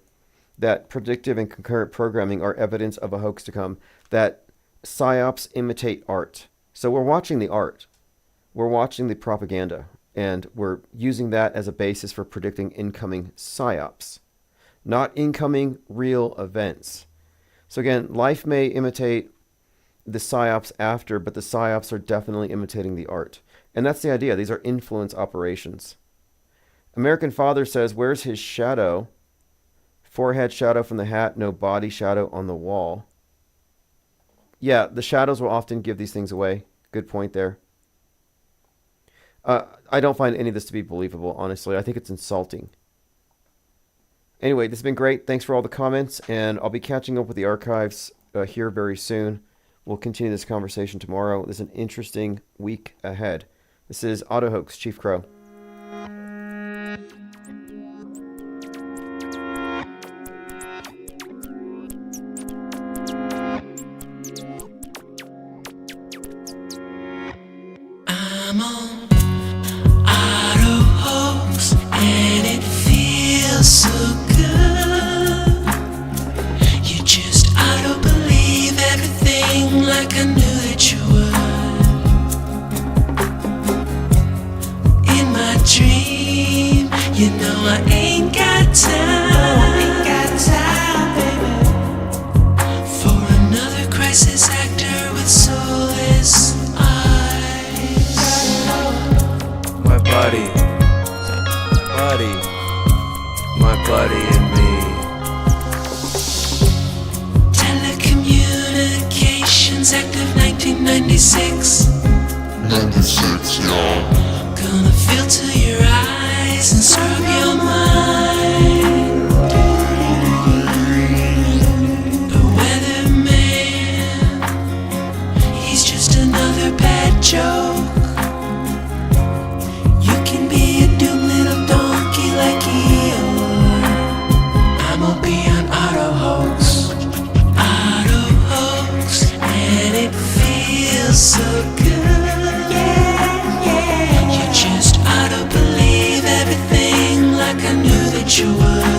Speaker 1: that predictive and concurrent programming are evidence of a hoax to come, that psyops imitate art. So we're watching the art. We're watching the propaganda, and we're using that as a basis for predicting incoming psyops, not incoming real events. So again, life may imitate the psyops after, but the psyops are definitely imitating the art. And that's the idea. These are influence operations. American Father says, where's his shadow? Forehead shadow from the hat, no body shadow on the wall. Yeah, the shadows will often give these things away. Good point there. I don't find any of this to be believable, honestly. I think it's insulting. Anyway, this has been great. Thanks for all the comments, and I'll be catching up with the archives here very soon. We'll continue this conversation tomorrow. There's an interesting week ahead. This is AutoHoax, Chief Crow.
Speaker 16: I'm on AutoHoax, and it feels so good. You just auto-believe everything like I knew that you would. In my dream, you know I ain't got time, baby, for another crisis actor with soulless eyes.
Speaker 17: My buddy and me.
Speaker 16: Telecommunications Act of 1996.
Speaker 17: 96, y'all.
Speaker 16: Gonna filter your eyes and scrub your mind. The weatherman, he's just another bad joke. You can be a doomed little donkey like Eeyore. I'ma be on AutoHoax, and it feels so good. You just auto-believe everything like I knew that you would.